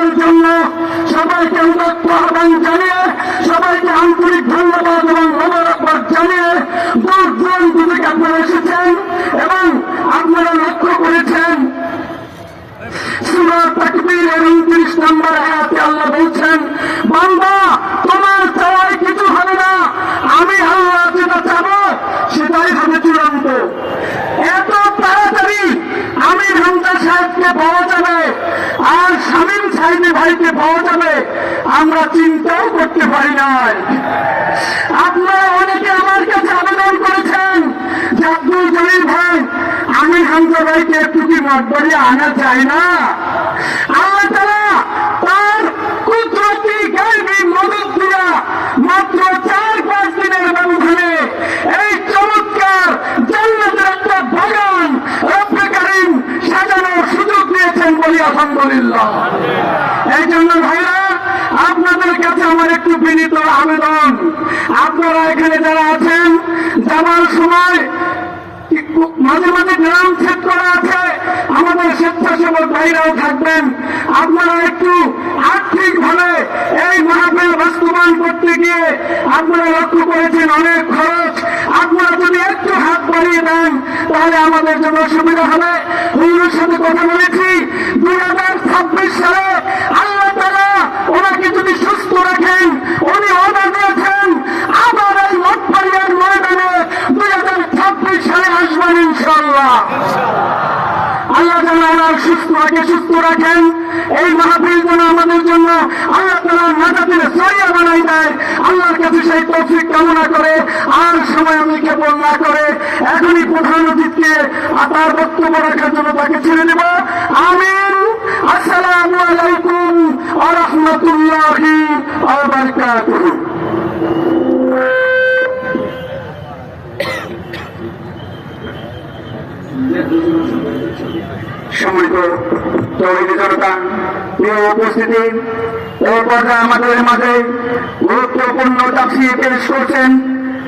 করার জন্য সবাইকে উদাত্ত আহ্বান জানিয়ে, সবাইকে আন্তরিক ধন্যবাদ এবং মোবারকবাদ জানিয়ে দূর দূরান্ত থেকে আপনারা এসেছেন এবং আপনারা লক্ষ্য করেছেন সূরা তাকবীরের 29 নম্বর আয়াতে আল্লাহ বলছেন, বান্দা তোমার চাওয়ায় কিছু হবে না, আমি আল্লাহ যেটা চাবো সেটাই হবে চূড়ান্ত। এত তাড়াতাড়ি আমি হামজা সাহেবকে পাওয়া যাবে আর শামীম সাহেবের ভাইকে পাওয়া যাবে আমরা চিন্তাও করতে পারি নাই। আপনারা অনেকে আমার কাছে আবেদন করেছেন যে আব্দুল জলিল ভাই, আমি হামজা ভাইকে একটু কি মঠবাড়ি আনা যায় না? আল্লাহ তাআলা তার কুদরতি গায়বী মদদ দিয়া মাত্র 4-5 দিনের ব্যবধানে এই চমৎকার জান্নাতের একটা বাগান রব্বে কারীম সাজানোর সুযোগ দিয়েছেন বলি আলহামদুলিল্লাহ। এই জন্য ভাইরা, আপনাদের কাছে আমার একটু বিনীত আবেদন, আপনারা এখানে যারা আছেন যাবার সময় মাঝে মাঝে গ্রাম ছেদ করা আছে, আমাদের স্বেচ্ছাসেবক ভাইরাও থাকবেন, আপনারা একটু আর্থিকভাবে এই মাহফিল বাস্তবায়ন করতে গিয়ে আপনারা লক্ষ্য করেছেন অনেক খরচ, আপনারা যদি একটু হাত বাড়িয়ে দেন তাহলে আমাদের জন্য সুবিধা হবে। হুজুরের সাথে কথা বলেছি, 2026 সালে আল্লাহ তাআলা ওনাকে যদি সুস্থ রাখেন, উনি অর্ডার দিয়েছেন আবার এই মঠবাড়িয়ার ময়দানে 2026 সালে আসবেন ইনশাআল্লাহ। আল্লাহ যেন ওনার সুস্থ রাখেন, এই মাহফিল যেন আমাদের জন্য আল্লাহ তাআলা নাজাতের জরিয়া বানাই দেয়, আল্লাহর কাছে সেই তৌফিক কামনা করে আর সময় আমি ক্ষেপণ না করে এখনই প্রধান অতিথিকে তার বক্তব্য রাখার জন্য তাকে ছেড়ে দেব। আমিন। আসসালামু আলাইকুম ওয়া রাহমাতুল্লাহি ওয়া বারাকাতুহু। সম্মানিত তৌহিদি জনতা, প্রিয় উপস্থিতি, এই পর্যায়ে আমাদের মাঝে গুরুত্বপূর্ণ তাফসীর পেশ করছেন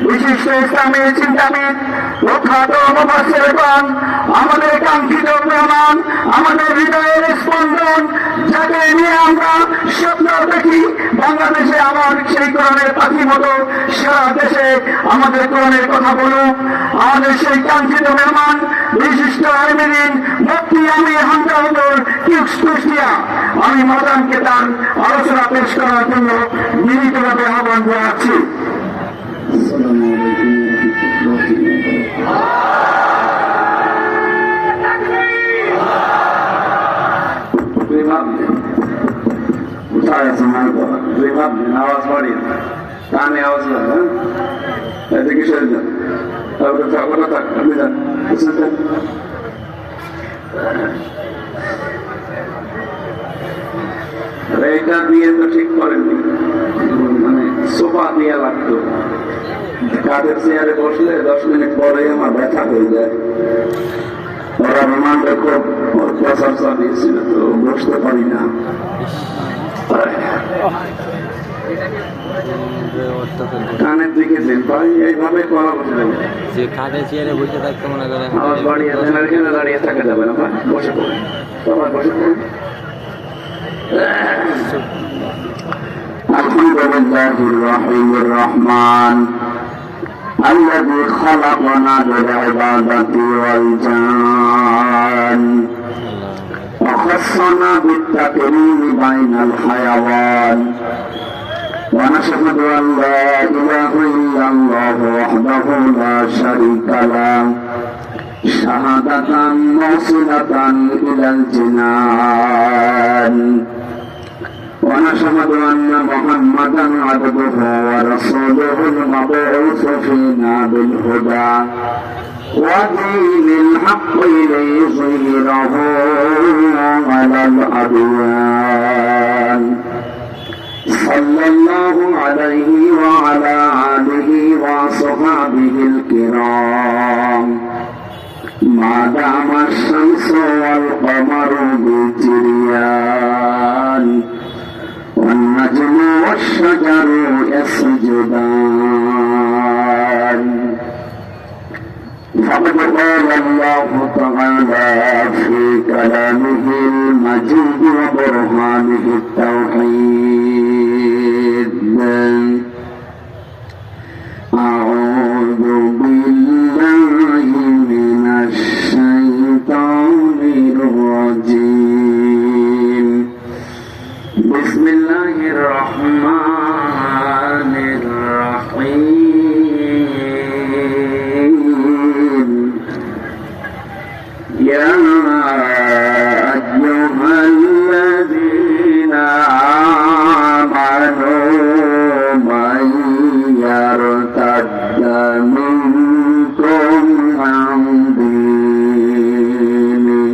বিশিষ্ট ইসলামী চিন্তাবিদ, প্রখ্যাত মুফাসসিরগণ, আমাদের কাঙ্ক্ষিত মেহমান, আমাদের হৃদয়ের স্পন্দন, যাকে নিয়ে আমরা স্বপ্ন দেখি বাংলাদেশে আবার সেই কোরআনের পাখি মতো সারা দেশে আমাদের কোরআনের কথা বলুক। আমাদের সেই কাঙ্ক্ষিত মেহমান, বিশিষ্ট আলেমীন মুফতি আমির হামজা হুজুর কুষ্টিয়া, আমি মদানকে তার আলোচনা পেশ করার জন্য বিনীতভাবে আহ্বান জানাচ্ছি। আওয়াজ বাড়ি কানে আওয়াজ লাগে কিসের এইটা দিয়ে তো ঠিক করেননি, মানে সোফা দিয়ে লাগতো, কাঠের চেয়ারে বসলে 10 মিনিট পরে আমার ব্যথা হয়ে যায়। ওরা রোমানটা খুব প্রচার চালিয়েছিল, তো বসতে পারি না। কানের দিকে দেন ভাই, এইভাবে করা বসে যাবে, যে কাঠের চেয়ারে বসে থাকতে মনে করেন আওয়াজ বাড়িয়ে দেন, আর এখানে দাঁড়িয়ে থাকা যাবে না ভাই, বসে পড়ুন, সবাই বসে পড়ুন। আলহামদুলিল্লাহির রহিমির রহমান الذي خلقنا للعبادة والجان وخصنا بالتكريم بين الحيوان ونشهد أن لا إله إلا الله وحده لا شريك له شهادة موصلة إلى الجنان ونشهد أن محمدا عبده ورسوله المبعوث فينا بالهدى ودين الحق ليظهره على الأديان صلى الله عليه وعلى آله وصحبه الكرام ما دام الشمس والقمر بجريان والنجم والشجر يسجدان فقد قال الله تعالى في كلامه المجيد وبرهانه به التوحيد. أعوذ بالله من الشيطان الرجيم. بسم الله الرحمن الرحيم. يا أيها الذين آمنوا من يرتد منكم عن دينه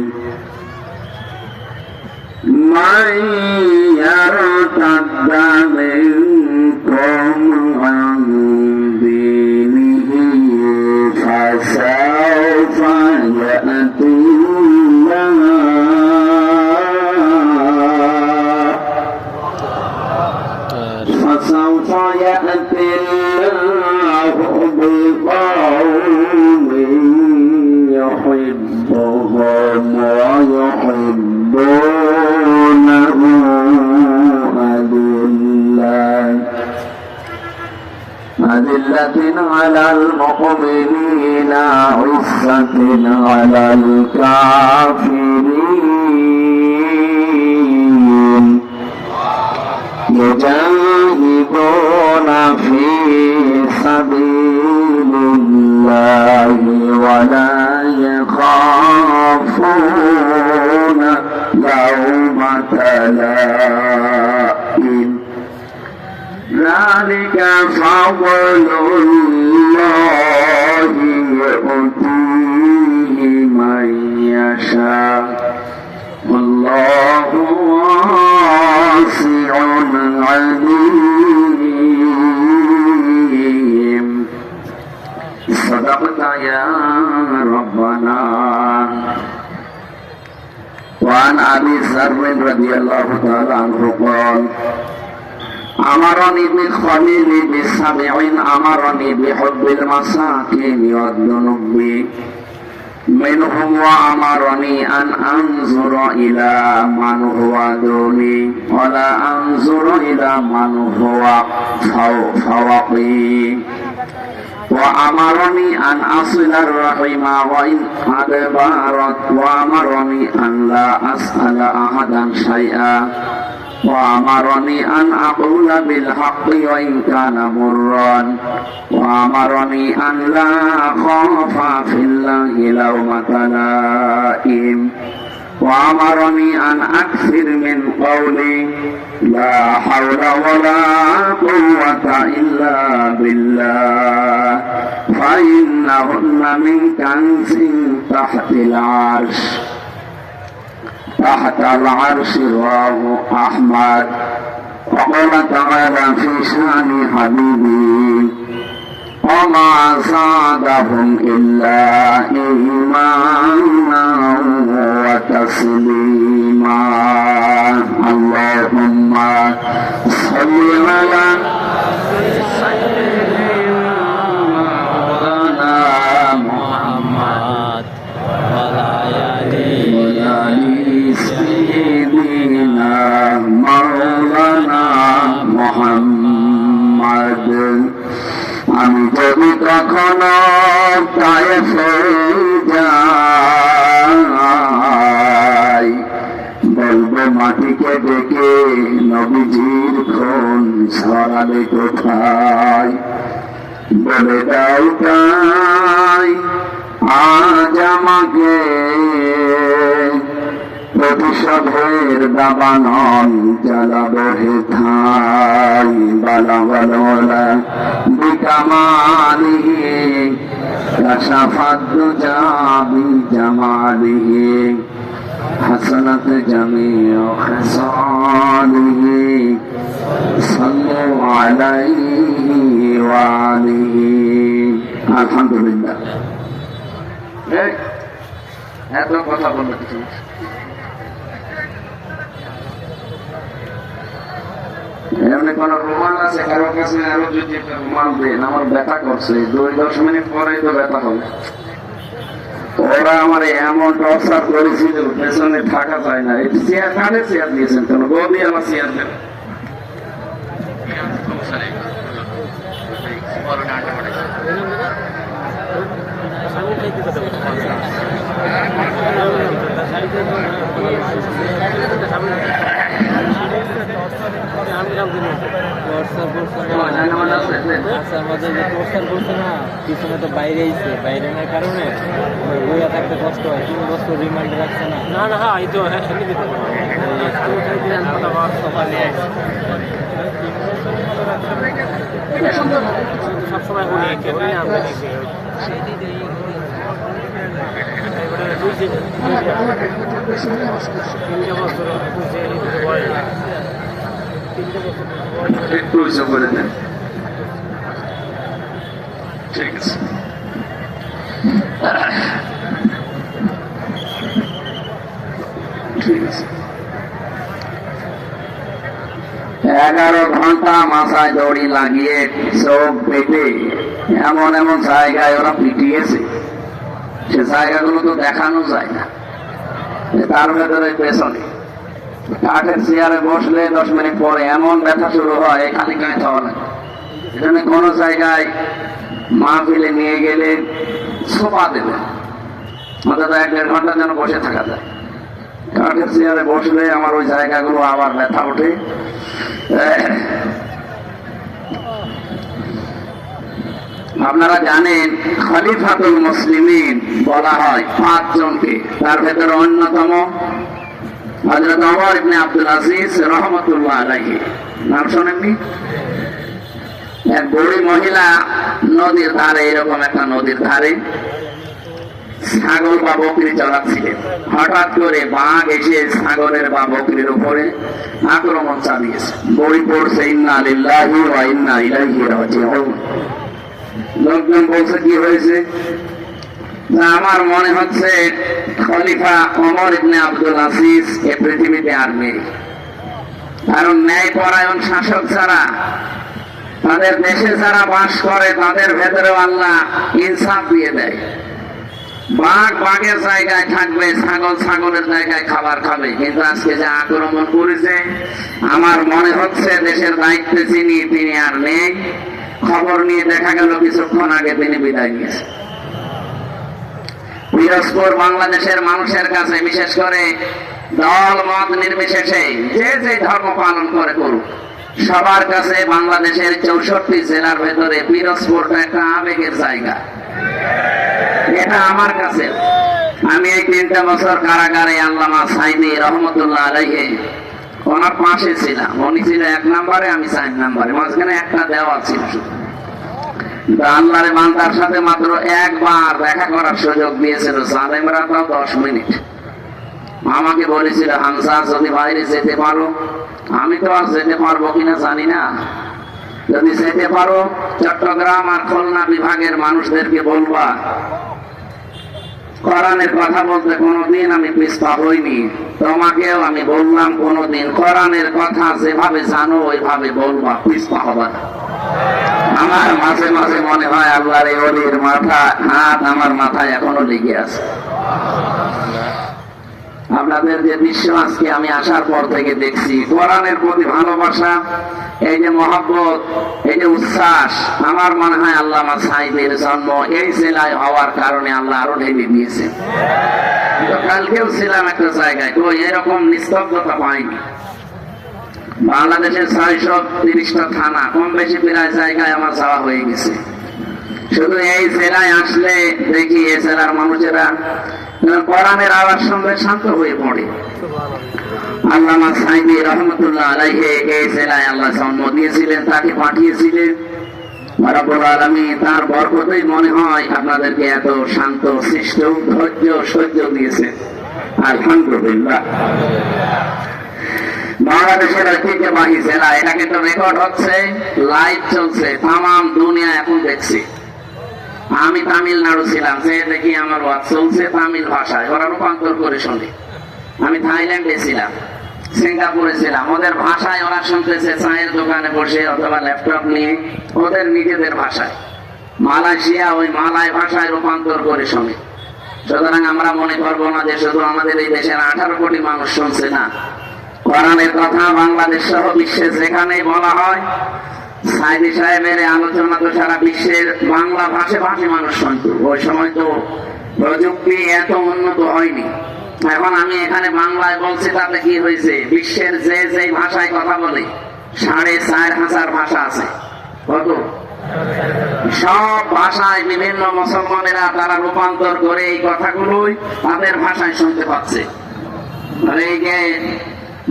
فسوف يأتي الله بقوم يحبهم ويحبونه أذلة على المؤمنين عزة على الكافرين يجاهدون في سبيل الله ولا يخافون لومة لائم ذلك فضل الله يؤتيه من يشاء والله واسع عليم. صدقت يا ربنا. وعن أبي ذر رضي الله تعالى عنه قال أمرني بالخليل بسبع أمرني بحب المساكين والذنوب منهم وأمرني أن أنظر إلى من هو دوني ولا أنظر إلى من هو فوقي وأمرني أن أصل الرحم وإن أدبرت وأمرني أن لا أسأل أحدا شيئا وأمرني أن أقول بالحق وإن كان مرا وأمرني أن لا أخاف في الله لومة لائم وأمرني أن أكثر من قولي لا حول ولا قوة إلا بالله فإنهن من كنز تحت العرش رواه أحمد. وقال تعالى في شأن حبيبي وما زادهم إلا إيمانا وتسليما. اللهم صل على سيدنا محمد سيدنا مولانا محمد. আমি যদি কখনো তায়েফে যাই বলবো মাটিকে ডেকে নবীজির খুন ছড়ালে কোথায় বলে দাও তাই আজ আমাকে প্রতিশোধের দাবানল জ্বালাবো হে ঠাই বালা বিকামালিহি কাশাফাত দুজা বিজামালিহি হাসানাত জামিউ খিসালিহি সাল্লু আলাইহি ওয়া আলিহি। আলহামদুলিল্লাহ। এত কথা বলতে কিছু এমনি কোন রুমাল আছে কারো কাছে? আরো যদি রুমাল দেন, আমার ব্যথা করছে 2-10 মিনিট পরে তো ব্যথা হবে। ওরা আমার এমন টর্চার করেছিল, পেছনে থাকা যায় না। চেয়ার কানে চেয়ার দিয়েছেন কেন? গদি আমার চেয়ার দেন। পিছনে তো বাইরে আইছে, বাইরে নেওয়ার কারণে বইয়া থাকতে কষ্ট হয়। 3 বছর রিমান্ডে রাখছে না। না না, হ্যাঁ এই তো সবসময় একটু উঁচু করে দেন। ঠিক আছে। ঠিক আছে। 11 ঘন্টা মাথায় দড়ি লাগিয়ে চোখ পেটে এমন এমন জায়গায় ওরা পিটিয়েছে, সে জায়গাগুলো তো দেখানো যায় না। তার ভেতরে পেছনে কাঠের চেয়ারে বসলে 10 মিনিট পরে এমন ব্যথা শুরু হয়, খালি গায়ে খাওয়া লাগে। এখানে কোনো জায়গায় মাহফিলে নিয়ে গেলে সোফা দেবে, অন্তত 1-1.5 ঘন্টা যেন বসে থাকা যায়। কাঠের চেয়ারে বসলে আমার ওই জায়গাগুলো আবার ব্যথা ওঠে। আপনারা জানেন খলিফাতুল মুসলিমিন বলা হয় 5 জনকে, তার ভেতরে অন্যতম হযরত ওমর ইবনে আব্দুল আজিজ রাহমাতুল্লাহ আলাইহি। নাম শোনেননি? এক বুড়ি মহিলা নদীর ধারে, এরকম একটা নদীর ধারে ছাগল বা বকরি চড়াচ্ছিলেন। হঠাৎ করে বাঘ এসে ছাগলের বা বকরির উপরে আক্রমণ চালিয়েছে। বই পড়ছে ইন্না লিল্লাহি ওয়া ইন্না ইলাইহি রাজিউন। লোকজন বলছে কি হয়েছে? আমার মনে হচ্ছে খলিফা ওমর ইবনে আব্দুল আজিজ এ পৃথিবীতে আর নেই। কারণ ন্যায় পরায়ণ শাসক ছাড়া, তাদের দেশে যারা বাস করে তাদের ভেতরেও আল্লাহ ইনসাফ দিয়ে দেয়। বাঘ বাঘের জায়গায় থাকবে, ছাগল ছাগলের জায়গায় খাবার খাবে। কিন্তু আজকে যে আক্রমণ করেছে, আমার মনে হচ্ছে দেশের দায়িত্বে তিনি আর নেই। খবর নিয়ে দেখা গেল কিছুক্ষণ আগে তিনি বিদায় নিয়েছেন। পিরোজপুর বাংলাদেশের মানুষের কাছে, বিশেষ করে দল মত নির্বিশেষে যে যে ধর্ম পালন করে করুক, সবার কাছে বাংলাদেশের 64 জেলার ভেতরে পিরোজপুরটা একটা আবেগের জায়গা। এটা আমার কাছে। আমি এই 3টা বছর কারাগারে আল্লামা সাইদি রহমতুল্লাহ আলাইহি ওনার পাশে ছিলাম। উনি ছিল 1 নম্বরে, আমি 4 নম্বরে, মাঝখানে একটা দেওয়াল ছিল শুধু। আল্লাহর বান্দার সাথে মাত্র একবার দেখা করার সুযোগ দিয়েছিল সালেমরা, তাও 10 মিনিট। আমাকে বলেছিল, হামজা যদি বাইরে যেতে পারো, আমি তো আর যেতে পারবো কিনা জানি না, যদি যেতে পারো চট্টগ্রাম আর খুলনা বিভাগের মানুষদেরকে বলবা কোরআনের কথা বলতে কোনোদিন আমি পিছপা হইনি। তোমাকেও আমি বললাম কোনোদিন কোরআনের কথা যেভাবে জানো ওইভাবে বলবা, পিছপা হবা না। আমার মাঝে মাঝে মনে হয় আল্লাহর এই ওলির মাথা হাত আমার মাথায় এখনো লেগে আছে। আপনাদের যে দৃশ্য আজকে আমি আসার পর থেকে দেখছি, কোরআনের প্রতি ভালোবাসা, এই যে মহব্বত, এই যে উচ্ছ্বাস, আমার মনে হয় আল্লামা সাইদের জন্ম এই জেলায় হওয়ার কারণে আল্লাহ আরো ঢেলে দিয়েছে। কালকেও ছিলাম একটা জায়গায়, তো এরকম নিস্তব্ধতা পাইনি। বাংলাদেশের 630টা থানা, কম বেশি প্রায় জায়গায় আমার যাওয়া হয়ে গেছে। শুধু এই জেলায় আসলে দেখি এই জেলার মানুষেরা কোরআনের আওয়াজ শুনলে শান্ত হয়ে পড়ে। আল্লামা সাইদি রহমতুল্লাহ আলাইহি এই জেলায় আল্লাহ জন্ম দিয়েছিলেন, তাকে পাঠিয়েছিলেন রব্বুল আলামিন। তার বরকতেই মনে হয় আপনাদেরকে এত শান্ত সৃষ্ট ধৈর্য সহ্য দিয়েছে, আলহামদুলিল্লাহ। বাংলাদেশের ঐতিহ্যবাহী জেলা, এটা কিন্তু রেকর্ড হচ্ছে, লাইভ চলছে, তামাম দুনিয়া এখন দেখছি। আমি তামিলনাড়ু ছিলাম, যে দেখি আমার ওয়াজ চলছে তামিল ভাষায়, ওরা রূপান্তর করে শোনে। আমি থাইল্যান্ডে ছিলাম, সিঙ্গাপুরে ছিলাম, ওদের ভাষায় ওরা শুনতেছে, চায়ের দোকানে বসে অথবা ল্যাপটপ নিয়ে ওদের নিজেদের ভাষায়। মালয়েশিয়া ওই মালয় ভাষায় রূপান্তর করে শোনে। সুতরাং আমরা মনে করবো না যে শুধু আমাদের এই দেশের 18 কোটি মানুষ শুনছে না, কোরআনের কথা বাংলাদেশ সহ বিশ্বে যেখানে বলা হয়, সাইদি সাহেবের আলোচনা তো সারা বিশ্বের বাংলা ভাষী মানুষ শুনত। ওই সময় তো প্রযুক্তি এত উন্নত হয়নি। এখন আমি এখানে বাংলায় বলছি, তাতে কি হয়েছে, বিশ্বের যে যে ভাষায় কথা বলে 4,500 ভাষা আছে। কত? সব ভাষায় বিভিন্ন মুসলমানেরা তারা রূপান্তর করে এই কথাগুলোই তাদের ভাষায় শুনতে পাচ্ছে। আর এই যে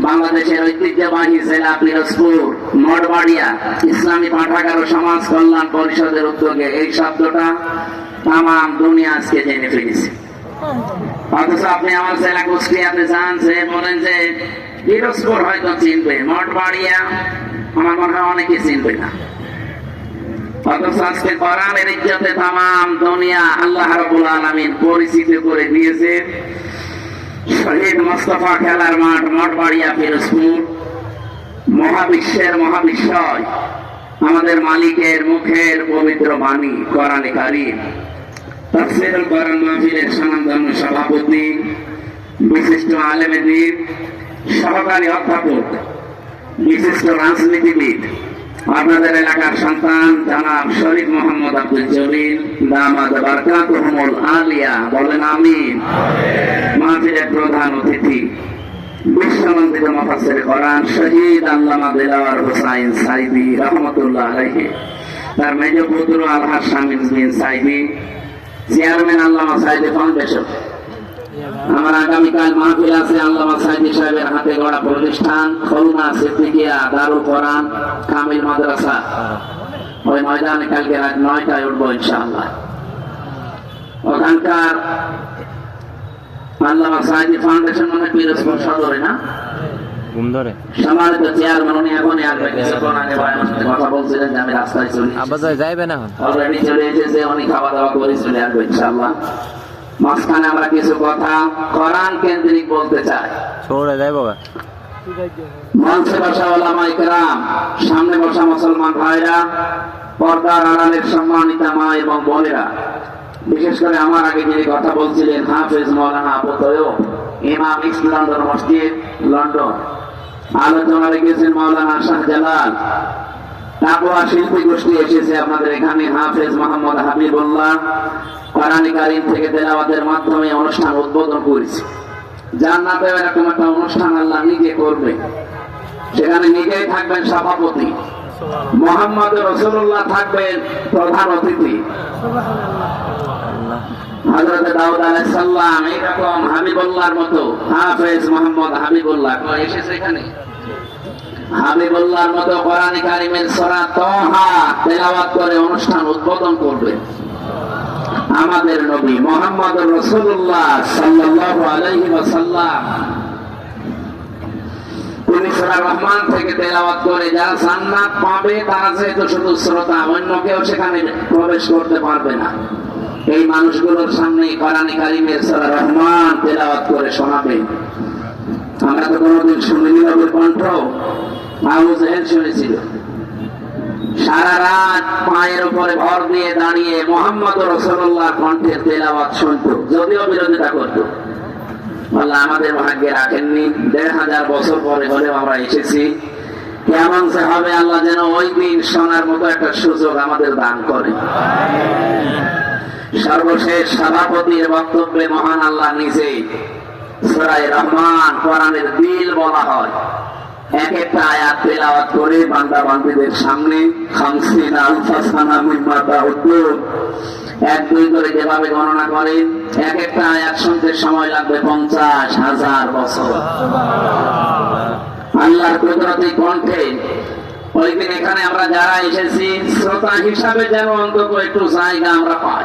বাংলাদেশের ঐতিহ্যবাহী জেলা পিরোজপুর মঠবাড়িয়া ইসলামী পাঠাগার ও সমাজ কল্যাণ পরিষদের উদ্যোগে এই শব্দটা তাম দুনিয়া আজকে জেনে ফেলেছে। অথচ আপনি আমার জেলা কুষ্টিয়াতে যান, যে বলেন যে পিরোজপুর হয়তো চিনবে, মঠবাড়িয়া আমার মনে হয় অনেকে চিনবে না। অথচ আজকে কোরআনের ইজ্জতে তাম দুনিয়া আল্লাহ রাব্বুল আলামিন পরিচিত করে দিয়েছে। শহীদ মোস্তফা খেলার মাঠ মঠবাড়িয়া পিরোজপুর, মহাবিশ্বের মহাবিশ্বয় আমাদের মালিকের মুখের পবিত্র বাণী কোরআনে কারীম। তাফসীরুল কোরআন মাহফিলের স্বনামধন্য সভাপতি, বিশিষ্ট আলেম দ্বীপ, সহকারী অধ্যাপক, বিশিষ্ট রাজনীতিবিদ, আপনাদের এলাকার সন্তান জনাব শরীফ মোহাম্মদ আব্দুল জলিল দামাদ বারকাতুহুমুল আলিয়া, বলেন আমিন। মাহফিলের প্রধান অতিথি বিশ্বনন্দিত মুফাসসির কোরআন শহীদ আল্লামা দিলওয়ার হোসাইন সাইদি রহমাতুল্লাহ আলাইহি, তার মেজ পুত্র আলহাজ শামীম বিন সাইদি, চেয়ারম্যান আল্লামা সাইদি ফাউন্ডেশন। আমার আগামীকাল মাহফিল আছে আল্লামা সাইদি সাহেবের হাতে গড়া প্রতিষ্ঠান খুলনা সিদ্দিকিয়া দারুল কোরআন কামিল মাদ্রাসা। ওই ময়দানে কালকে রাত 9টায় উঠবো ইনশাআল্লাহ। ওখানকার আল্লামা সাইদি ফাউন্ডেশন মানে পিরোজপুর সদরে না, সম্মানিত চেয়ারম্যান উনি এখনই আসবে। কিছুক্ষণ আগে ভাইয়ের সাথে কথা বলছিলেন যে আমি রাস্তায় যাইবে না, অলরেডি চলে এসেছে, উনি খাওয়া দাওয়া করে চলে আসবে ইনশাআল্লাহ। মাঝখানে আমরা কিছু কথা কোরআন কেন্দ্রিক বলতে চাই। মঞ্চে বসা ওলামায়ে কেরাম, সামনে বসা মুসলমান ভাইরা, পর্দার আড়ালের সম্মানিতা মা এবং বোনেরা, বিশেষ করে আমার আগে যিনি কথা বলছিলেন হাফেজ মাওলানা আবু তৈয়ব, ইমাম ইস্ট লন্ডন মসজিদ লন্ডন, আলোচনা রেখেছেন মাওলানা শাহজালাল, তাকওয়া শিল্পী গোষ্ঠী এসেছে আপনাদের এখানে, হাফেজ মোহাম্মদ হাবিবুল্লাহ কোরআন কারীম থেকে তেলাওয়াতের মাধ্যমে অনুষ্ঠান উদ্বোধন করেছে। জান্নাতে এরকম একটা অনুষ্ঠান আল্লাহ নিজে করবে, সেখানে নিজেই থাকবেন সভাপতি, মুহাম্মদ রাসূলুল্লাহ থাকবেন প্রধান অতিথি, হযরত দাউদ আলাইহিস সালাম এরকম হাবিবুল্লাহর মতো হাফেজ মোহাম্মদ হাবিবুল্লাহ এসেছে এখানে। হাবিবুল্লাহর মতো কোরআন কারীমের সূরা তাহা তেলাওয়াত করে অনুষ্ঠান উদ্বোধন করবে আমাদের নবী মুহাম্মদ রাসূলুল্লাহ সাল্লাল্লাহু আলাইহি ওয়াসাল্লাম। তিনি সূরা রহমান থেকে তেলাওয়াত করে যারা জান্নাত পাবে তারা যেহেতু শুধু শ্রোতা, অন্য কেউ সেখানে প্রবেশ করতে পারবে না। এই মানুষগুলোর সামনে কোরআন কারীমের সূরা রহমান তেলাওয়াত করে শোনাবে। আমরা তো কোনোদিন শুনিনি নবীর কণ্ঠ, আবু জাহেল শুনেছিল। সারা রাত পায়ের উপরে ভর দিয়ে দাঁড়িয়ে মুহাম্মদ রাসূলুল্লাহ কণ্ঠের তেলাওয়াত শুনত, যদিও বিরোধিতা করত। আল্লাহ আমাদের ভাগ্যে রাখেননি, ১৫০০ বছর পরে হলেও আমরা এসেছি। কেমন যে হবে আল্লাহ যেন ওই দিন শোনার মতো একটা সুযোগ আমাদের দান করে। সর্বশেষ সভাপতির বক্তব্যে মহান আল্লাহ নিজেই সূরা রহমান কোরআনের দিল বলা হয়, এক একটা আয়াত তেলাওয়াত করে বান্দা বান্দীদের সামনে 50 আলফা সানা মিম্মা তাউদ্দুন, 1-2 করে যেভাবে গণনা করেন, এক একটা আয়াত শুনতে সময় লাগবে 50,000 বছর। আল্লাহর কুদরতি কণ্ঠে ওই দিন এখানে আমরা যারা এসেছি শ্রোতা হিসাবে যেন অন্তত একটু জায়গা আমরা পাই।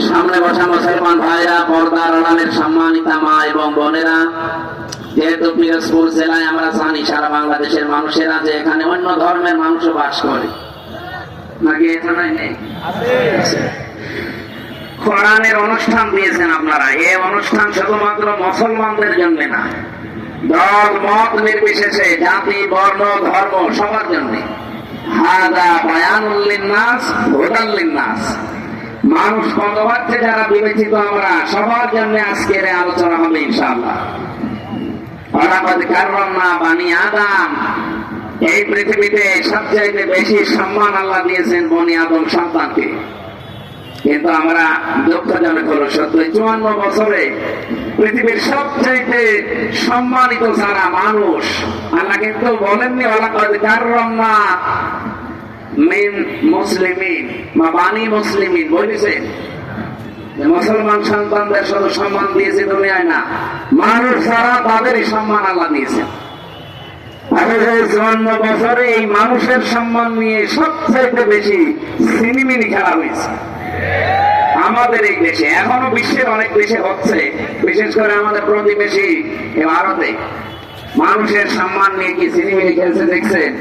সামনে বসা মুসলমান ভাইরা, পর্দার আড়ালের সম্মানিতা মা এবং বোনেরা, যেহেতু পিরোজপুর জেলায় আমরা জানি সারা বাংলাদেশের মানুষেরা যে এখানে অন্য ধর্মের মানুষ বাস করে, নাকি এখানে নেই? কোরআনের অনুষ্ঠান দিয়েছেন আপনারা। এই অনুষ্ঠান শুধুমাত্র মুসলমানদের জন্য না, দল মত নির্বিশেষে, জাতি বর্ণ ধর্ম সবার জন্য। হাদা বায়ানুল লিন্নাস হুদাল লিন্নাস। মানুষ মতবাদে যারা বিবেচিত আমরা সবার জন্য আজকের এই আলোচনা হবে ইনশাআল্লাহ। ওয়ালাকাদ কাররামনা বানি আদম। এই পৃথিবীতে সবচাইতে বেশি সম্মান আল্লাহ দিয়েছেন বনি আদম সন্তানকে। কিন্তু আমরা দুঃখজনক হলো সত্য 54 বছরে পৃথিবীর সবচাইতে সম্মানিত যারা মানুষ, আল্লাহ কিন্তু বলেননি ওয়ালাকাদ কাররামনা মিন মুসলিমিন বা বানি মুসলিমিন, বলেছেন মুসলমান সন্তানদের শুধু সম্মান দিয়েছে দুনিয়ায় না, মানুষ যারা তাদেরই সম্মান আল্লাহ দিয়েছেন। 54 বছরে এই মানুষের সম্মান নিয়ে সবচাইতে বেশি সিনেমিনি খেলা হয়েছে আমাদের এই দেশে। এখনো বিশ্বের অনেক দেশে হচ্ছে, বিশেষ করে আমাদের প্রতিবেশী ভারতে মানুষের সম্মান নিয়ে কি সিনেমিনি খেলছে দেখছেন?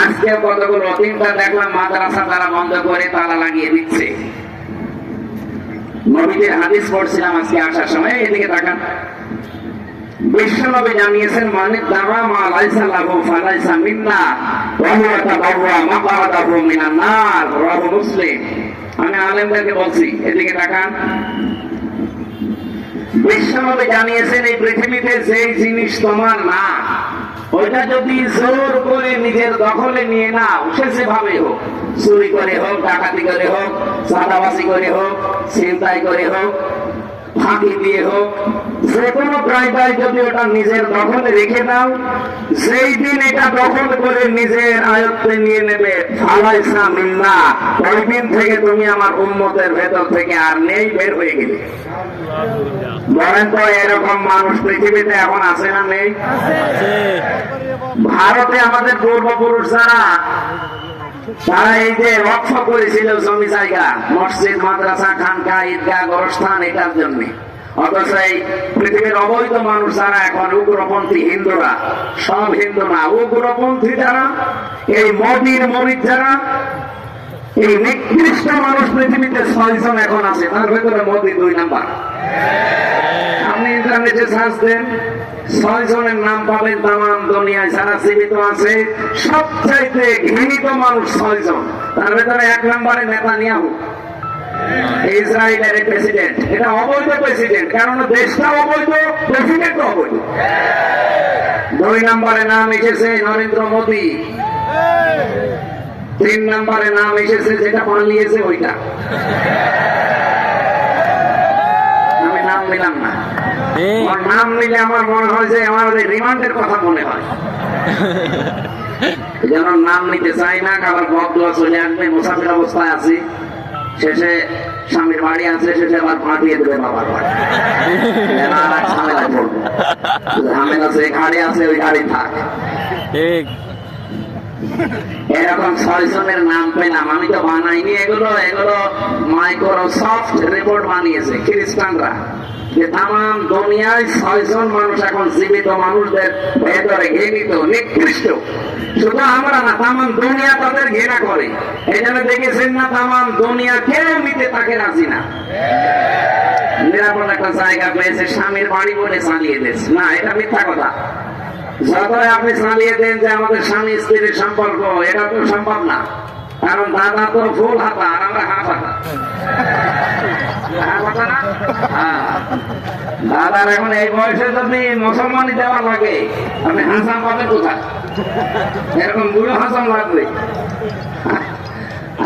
আজকে কতগুলো 3টা দেখলাম মাদ্রাসা তারা বন্ধ করে তালা লাগিয়ে দিচ্ছে। নবীদের হাদিস পড়ছিলাম আজকে আসার সময়, এদিকে তাকান। বিশ্বনবী জানিয়েছেন মানে দাওয়া মা লাইসা লাহু ফালাইসা মিন্না ওয়া হুয়া তাবাওয়া মাকাদাহু মিনান নার, রাহু মুসলিম। আমি আলেমদেরকে বলছি, এদিকে তাকান। বিশ্বনবী জানিয়েছেন এই পৃথিবীতে যে জিনিস তোমার না, ওইটা যদি জোর করে নিজের দখলে নিয়ে নাও, সে যেভাবে হোক, চুরি করে হোক, ডাকাতি করে হোক, চাঁদাবাজি করে হোক, ছিনতাই করে হোক, ফাঁকি দিয়ে হোক, যে কোনো প্রায়টাই যদি ওটা নিজের দখলে রেখে দাও, যেই দিন এটা দখল করে নিজের আয়ত্তে নিয়ে নেবে ফালাইসা মিন্না, ওই দিন থেকে তুমি আমার উম্মতের ভেতর থেকে আর নেই, বের হয়ে গেলে। বলেন তো এরকম মানুষ পৃথিবীতে এখন আছে না নেই? ভারতে আমাদের পূর্বপুরুষ যারা, তারা এই যে রক্ষ করেছিল জমি জায়গা, মসজিদ, মাদ্রাসা, খানকা, ঈদগাহ, গোরস্থান, এটার জন্য। অথচ এই পৃথিবীর অবৈধ মানুষ যারা এখন উগ্রপন্থী হিন্দুরা, সব হিন্দু না, উগ্রপন্থী যারা, এই মোদির মরিদ যারা, এই নিকৃষ্ট মানুষ পৃথিবীতে 6 জন এখন আছে, তার ভেতরে মোদি 2 নাম্বার। আপনি ইন্টারনেটে সার্চ দেন, 6 জনের নাম পাবেন তাম দুনিয়ায় যারা জীবিত আছে। সবচাইতে ঘৃণিত মানুষ 6 জন, তার ভেতরে 1 নম্বরে নেতানিয়াহু, ইসরায়েলের প্রেসিডেন্ট। এটা অবৈধ প্রেসিডেন্ট, কারণ দেশটা অবৈধ, প্রেসিডেন্ট অবৈধ। 2 নম্বরে নাম এসেছে নরেন্দ্র মোদী। 3 নম্বরে নাম এসেছে যেটা পালিয়েছে ওইটা, আমি নাম নিলাম না। আমার নাম নিলে আমার মনে হয় যে আমার রিমান্ডের কথা মনে হয়, যেন নাম নিতে চাই না, কারণ বদলা চলে আসবে। মুসাফির অবস্থায় আছি, শেষে স্বামীর বাড়ি আছে, শেষে আবার পাঠিয়ে দেবে বাবার বাড়ি, ঝামেলা পড়বো। ঝামেলা যে গাড়ি আছে ওই গাড়ি থাক। এরকম 6 জনের নাম পেলাম, আমি তো বানাইনি এগুলো, এগুলো মাইক্রোসফট রিপোর্ট বানিয়েছে খ্রিস্টানরা, যে তাম দুনিয়ায় 6 জন মানুষ এখন জীবিত মানুষদের ভেতরে ঘৃণিত, নিকৃষ্ট। শুধু আমরা না, তাম দুনিয়া তাদের ঘৃণা করে। এই জন্য দেখেছেন না, তাম দুনিয়া কেউ নিতে তাকে রাজি না। নিরাপদ একটা জায়গা পেয়েছে, স্বামীর বাড়ি বলে চালিয়ে দিয়েছে। না, এটা মিথ্যা কথা। যতই আপনি চালিয়ে দেন যে আমাদের স্বামী স্ত্রীর সম্পর্ক, এটা তো সম্ভব না, কারণ দাদা তো ফুল হাতা আর আমরা হাফ হাতা। দাদার এখন এই বয়সে যদি মুসলমানি দেওয়া লাগে, আপনি হাসান পাবেন কোথায়? এরকম বুড়ো হাসান লাগবে।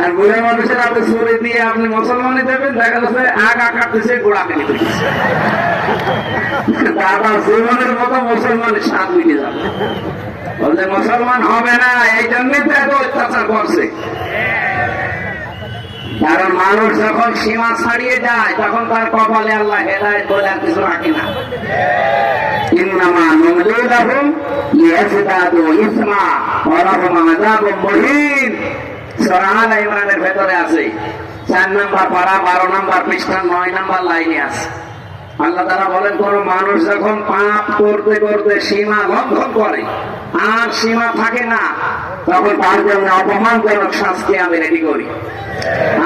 আর বুড়ো মানুষের আপনি ছুরি দিয়ে আপনি মুসলমানি দেবেন, দেখা যাচ্ছে আগা কাটতেছে, গোড়া কেটে দিচ্ছে। দাদা জীবনের মতো মুসলমানের স্বাদ মিটে যাবে, বলতে মুসলমান হবে না। এই জন্যই তো এত অত্যাচার করছে। কারণ মানুষ যখন সীমা ছাড়িয়ে যায়, তখন তার কপালে আল্লাহ হেদায়েত বলে আর কিছু রাখে না। ইন্নামা নুমলি লাহুম লিয়াজদাদু ইসমা ওয়া লাহুম আযাবুম মুহিন। সূরা আল ইমরানের ভেতরে আছে, 4 নম্বর পারা, 12 নম্বর পৃষ্ঠা, 9 নম্বর লাইনে আছে। আল্লাহ তাআলা বলেন, কোন মানুষ যখন পাপ করতে করতে সীমা লঙ্ঘন করে আর সীমা থাকে না, তখন তার জন্য অপমানজনক শাস্তি আমি রেডি করি।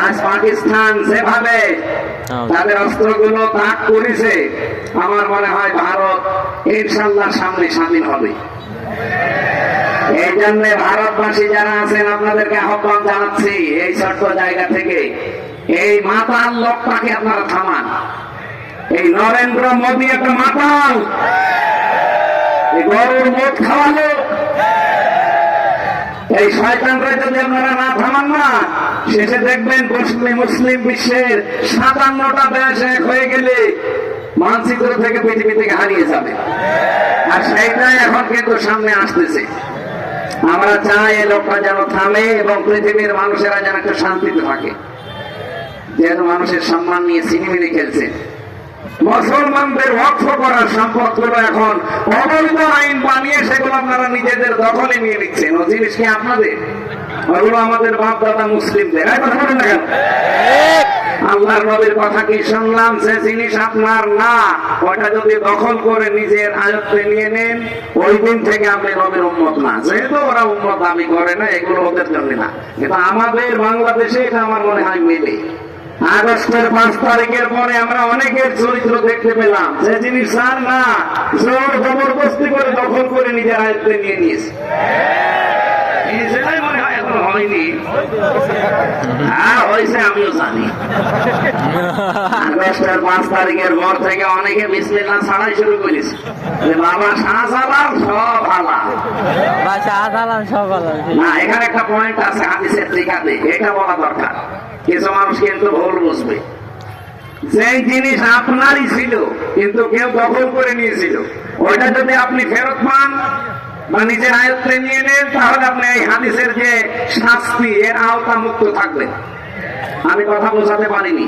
আজ পাকিস্তান যেভাবে তাদের অস্ত্রগুলো ত্যাগ করেছে, আমার মনে হয় ভারত ইনশাল্লাহ সামনে স্বাধীন হবে। এই জন্য ভারতবাসী যারা আছেন আপনাদেরকে আহ্বান জানাচ্ছি, এই ছোট্ট জায়গা থেকে এই মাতাল লোকটাকে আপনারা থামান। এই নরেন্দ্র মোদী একটা মাতাল, এই গরুর মদ খাওয়ালো। এই শয়তানরা যদি আপনারা না থামান না, শেষে দেখবেন মুসলিম বিশ্বের 57টা দেশ এক হয়ে গেলে মানচিত্র থেকে পৃথিবী থেকে হারিয়ে যাবে। আর সেইটাই এখন কিন্তু সামনে আসতেছে। আমরা চাই এই লোকটা যেন থামে এবং পৃথিবীর মানুষেরা যেন একটু শান্তিতে থাকে। যেন মানুষের সম্মান নিয়ে সিনেমিনি খেলছে। মুসলমানদের ওয়াকফ করার সম্পদগুলো এখন অবৈধ আইন বানিয়ে সেগুলো আপনারা নিজেদের দখলে নিয়ে নিচ্ছেন। ও জিনিস কি আপনাদের? ওগুলো আমাদের বাপ দাদা মুসলিমদের। আল্লাহর নবীর কথা কি শুনলাম? যে জিনিস আপনার না, ওটা যদি দখল করে নিজের আয়ত্তে নিয়ে নেন, ওই দিন থেকে আপনি নবীর উম্মত না। যেহেতু ওরা উম্মত দাবি করে না, এগুলো ওদের জন্য না। কিন্তু আমাদের বাংলাদেশে এটা আমার মনে হয় মেলে। আগস্টের 5 তারিখের পরে আমরা অনেকের চরিত্র দেখতে পেলাম, যে জিনিস চান না, জোর জবরদস্তি করে দখল করে নিজের আয়ত্তে নিয়ে নিয়েছে। মনে হয় এখন হয়নি। হ্যাঁ হয়েছে, আমিও জানি। আগস্টের 5 তারিখের পর থেকে অনেকে বিসমিল্লাহ ছাড়াই শুরু করেছে। বাবা শাহজালাল সব হালাল। না, এখানে একটা পয়েন্ট আছে হাদিসের দিকাতে, এটা বলা দরকার। কিছু মানুষ কিন্তু ভুল বুঝবে। যে জিনিস আপনারই ছিল কিন্তু কেউ দখল করে নিয়েছিল, ওইটা যদি আপনি ফেরত পান বা নিজের আয়ত্তে নিয়ে নেন, তাহলে আপনি এই হাদিসের যে শাস্তি, এর আওতা মুক্ত থাকবেন। আমি কথা বোঝাতে পারিনি।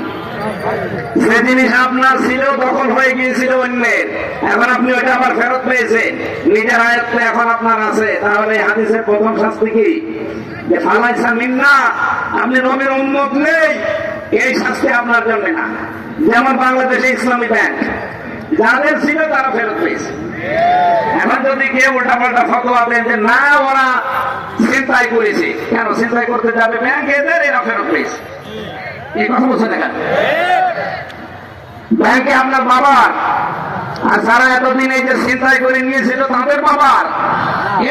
যে জিনিস আপনার ছিল, দখল হয়ে গিয়েছিল অন্যের, এখন আপনি ওইটা আবার ফেরত পেয়েছেন, নিজের আয়ত্তে এখন আপনার আছে, তাহলে এই হাদিসের প্রথম শাস্তি কি? যে ফালাইসা মিন্না, আপনি নবীর উম্মত নেই, এই শাস্তি আপনার জন্য না। যেমন বাংলাদেশে ইসলামী ব্যাংক যাদের ছিল তারা ফেরত পেয়েছে। এখন যদি কেউ উল্টা পাল্টা ফতোয়া দেন যে না ওরা ছিনতাই করেছে, কেন ছিনতাই করতে যাবে ব্যাংক? এদের এরা ফেরত পেয়েছে। এই কথা বলছে দেখেন, ব্যাংকে আপনার বাবার, আর যারা এতদিন এই যে ছিনতাই করে নিয়েছিল তাদের বাবার,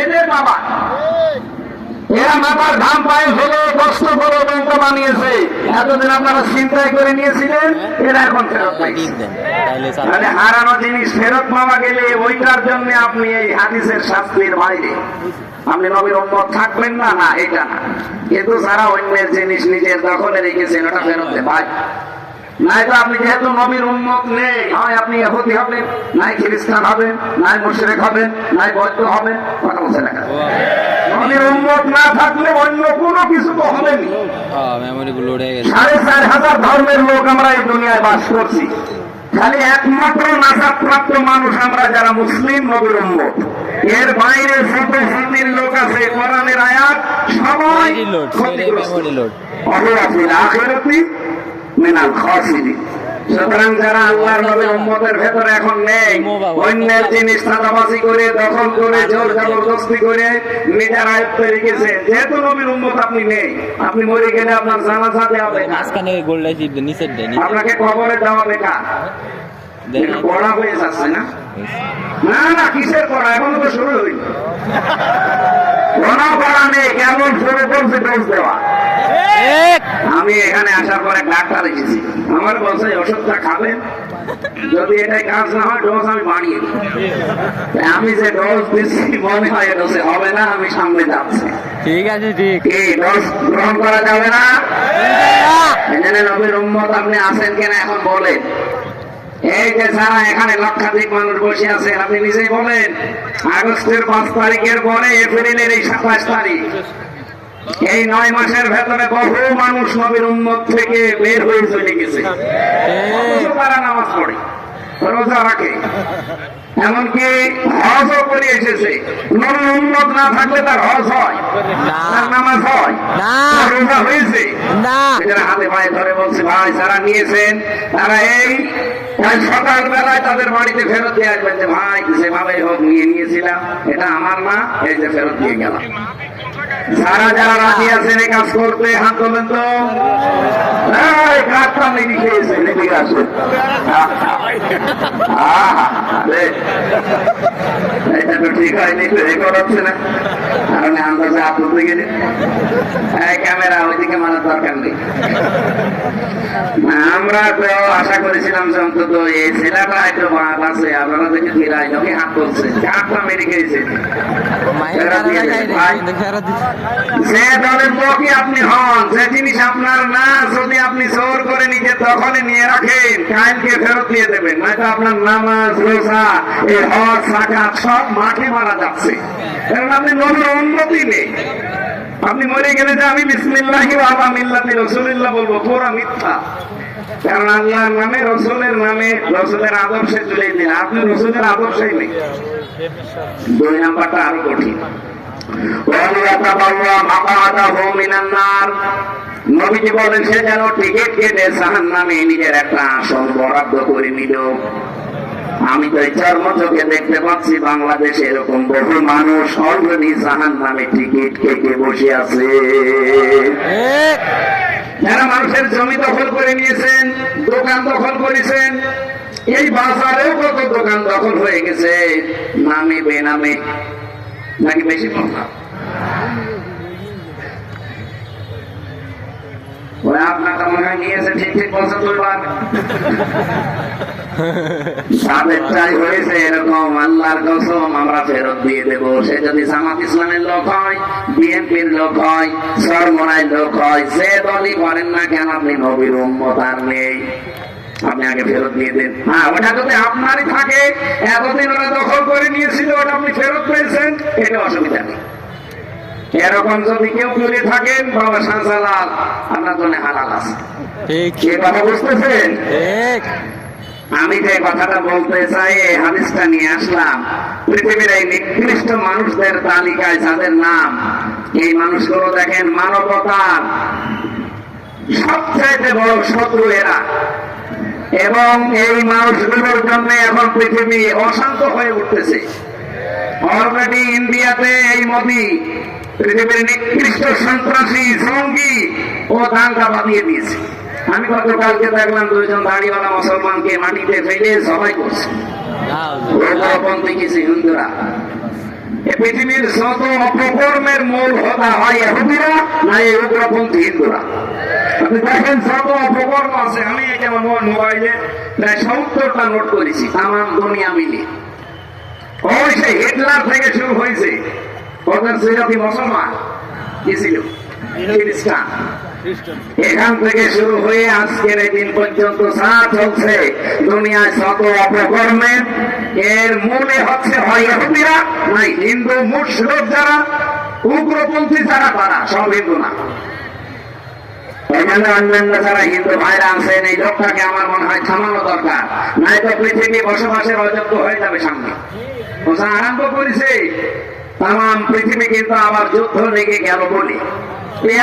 এদের বাবার। এরা মাথার ঘাম পায়ে হলো, কষ্ট করে ব্যাংকটা বানিয়েছে। এতদিন আপনারা ছিনতাই করে নিয়েছিলেন, এরা এখন ফেরত পাইছে। তাহলে হারানো জিনিস ফেরত পাওয়া গেলে ওইটার জন্য আপনি এই হাদিসের শাস্তির বাইরে আপনি নবীর উম্মত থাকবেন না, না এটা না। কিন্তু যারা অন্যের জিনিস নিজের দখলে রেখেছেন, ওটা ফেরত দেন ভাই। নাই তো আপনি যেহেতু নবীর উম্মত নেই, হয় আপনি ইহুদি হবেন, নাই খ্রিস্টান হবেন, নাই মুশরিক হবেন, নাই বৌদ্ধ হবেন। কথা বলছে না, নবীর উম্মত না থাকলে অন্য কোনো কিছু তো হবেনি। 4,500 ধর্মের লোক আমরা এই দুনিয়ায় বাস করছি, খালি একমাত্র নাজাত প্রাপ্ত মানুষ আমরা যারা মুসলিম, নবীর উম্মত। এর বাইরে শত শতির লোক আছে, কোরআনের আয়াত সবাই ক্ষতিগ্রস্ত। অবরাফিল আখিরাতি মিনাল খাসিরিন। সুতরাং যারা আল্লাহর নবীর উম্মতের ভেতরে এখন নেই, অন্যের জিনিস চাঁদাবাজি করে, দখল করে, জোর জবরদস্তি করে নিজের আয়ত্তে রেখেছে, যেহেতু নবীর উম্মত আপনি নেই, আপনি মরে গেলে আপনার জানাজা দেওয়া বেকার, আপনাকে কবরে দেওয়া বেকার। পড়া হয়ে যাচ্ছে না? না না, কিসের পড়া? এখন তো শুরু হইল। কোনো পড়া নেই, কেমন শুরু করছে ডোজ দেওয়া। আমি এখানে আসার পর এক ডাক্তার এসেছি, আমার বলছে ওষুধটা খাবেন, যদি এটাই কাজ না হয় ডোজ আমি বাড়িয়ে দিই। আমি যে ডোজ দিচ্ছি মনে হয় ডোজে হবে না, আমি সামনে যাচ্ছি। ঠিক আছে, ঠিক। এই ডোজ গ্রহণ করা যাবে না। এখানে নবীর উম্মত আপনি আছেন কিনা এখন বলেন। এই যে যারা এখানে লক্ষাধিক মানুষ বসে আছেন, আপনি নিজেই বলেন, আগস্টের 5 তারিখের পরে এপ্রিলের এই 27 তারিখ, এই 9 মাসের ভেতরে বহু মানুষ নবীর উম্মত থেকে বের হয়ে চলে গেছে। তারা নামাজ পড়ে, রোজা রাখে, এমনকি হজও করে এসেছে। নবীর উম্মত না থাকলে তার হজ হয়, তার নামাজ হয়, রোজা হয়েছে। হাতে পায়ে ধরে বলছে, ভাই যারা নিয়েছেন তারা এই সকাল বেলায় তাদের বাড়িতে ফেরত দিয়ে আসবেন যে ভাই যেভাবে হোক নিয়ে নিয়েছিলাম, এটা আমার না, এই যে ফেরত দিয়ে গেলাম। যারা যারা রাজি আছেন এই কাজ করতে হাত তোলেন তো। এই কাঠটা মেরে খেয়েছে, এদিকে আসুন। এটা তো ঠিক হয়নি, রেকর্ড হচ্ছে না, কারণ আন্দাজে হাত তুলতে গেলে ক্যামেরা ওইদিকে মারার দরকার নেই। আমরা তো আশা করেছিলাম যে অন্তত এই ছেলেটা একটু বাদ আছে, আপনারা দেখে ফিরাই লোকে হাত তুলছে, কাঠটা মেরে খেয়েছে। যে দলের লোকই আপনি হন, যে জিনিস আপনার না, যদি আপনি জোর করে নিজে দখলে নিয়ে রাখেন, কালকে ফেরত দিয়ে দেবেন, নয়তো আপনার নামাজ রোজা এই হজ সাকাত সব মাঠে মারা যাচ্ছে। কারণ আপনি নবীর উন্নতি নেই। আপনি মরে গেলে যে আমি বিসমিল্লাহি ওয়া আলা মিল্লাতি রাসূলিল্লাহ বলবো, পুরো মিথ্যা। কারণ আল্লাহর নামে, রসুলের নামে, রসুলের আদর্শে চলে দিন, আপনি রসুলের আদর্শই নেই। 2 নাম্বারটা আরো কঠিন। নবীজি বলেন সে যেন টিকিট কেটে জাহান্নামে নিজের একটা আসন বরাদ্দ করে নিল। আমি তো এই চর্মচোখে দেখতে পাচ্ছি বাংলাদেশে এরকম বহু মানুষ অলরেডি জাহান্নামে টিকিট কেটে বসে আছে। যারা মানুষের জমি দখল করে নিয়েছেন, দোকান দখল করেছেন, এই বাজারেও কত দোকান দখল হয়ে গেছে, নামে বেনামে, নাকি বেশি কথা? আপনারটা মনে হয় নিয়েছে, ঠিক ঠিক বলছে দুইবার। তাদেরটাই হয়েছে এরকম, আল্লাহর কসম আমরা ফেরত দিয়ে দেবো। সে যদি জামাত ইসলামের লোক হয়, বিএনপির লোক হয়, চরমোনাইর লোক হয়, যে দলই করেন না কেন, আপনি নবীর উম্মত আর নেই, আপনি আগে ফেরত দিয়ে দেন। হ্যাঁ, ওটা যদি আপনারই থাকে, এতদিন ওরা দখল করে নিয়েছিল, ওটা আপনি ফেরত পেয়েছেন, এটা অসুবিধা নেই। এরকম যদি কেউ করে থাকেন, বাবা শাহজালাল আপনার জন্য হালাল আছে। কে কথা বুঝতেছেন? আমি যে কথাটা বলতে চাই, এই হাদিসটা নিয়ে আসলাম। পৃথিবীর এই নিকৃষ্ট মানুষদের তালিকায় যাদের নাম, এই মানুষগুলো দেখেন মানবতার সবচাইতে বড় শত্রু এরা, এবং এই মানুষগুলোর জন্য এখন পৃথিবী অশান্ত হয়ে উঠতেছে। অলরেডি ইন্ডিয়াতে এই মোদি পৃথিবীর নিকৃষ্ট সন্ত্রাসী, জঙ্গি ও দাঙ্গা বাঁধিয়ে দিয়েছে। আমি গতকালকে দেখলাম 2 জন দাড়িওয়ালা মুসলমানকে মাটিতে ফেলে সবাই করছে, উগ্রপন্থী কিছু হিন্দুরা। পৃথিবীর যত অপকর্মের মূল হোতা হয় ইহুদিরা, না এই উগ্রপন্থী হিন্দুরা। আপনি দেখেন যত অপকর্ম আছে, আমি আমার মোবাইলে প্রায় 70টা নোট করেছি, তাম দুনিয়া মিলিয়ে। ওই সে হিটলার থেকে শুরু হয়েছে, ওদের সিরাতি মুসলমান কি ছিল, খ্রিস্টান, এখান থেকে শুরু হয়ে আজকের এই দিন পর্যন্ত যা চলছে দুনিয়ায় শত অপকর্মের, এর মূলে হচ্ছে হয় ইহুদিরা, নাই হিন্দু মুশরিক যারা, উগ্রপন্থী যারা, তারা সব হিন্দু না। এখানে অন্যান্য যারা হিন্দু ভাইরা আছেন, এই লোকটাকে আমার মনে হয় থামানো দরকার, নাই তো পৃথিবী বসবাসের অযোগ্য হয়ে যাবে সামনে। ওরা আরম্ভ করেছে, তাম পৃথিবী কিন্তু আবার যুদ্ধ লেগে গেল বলে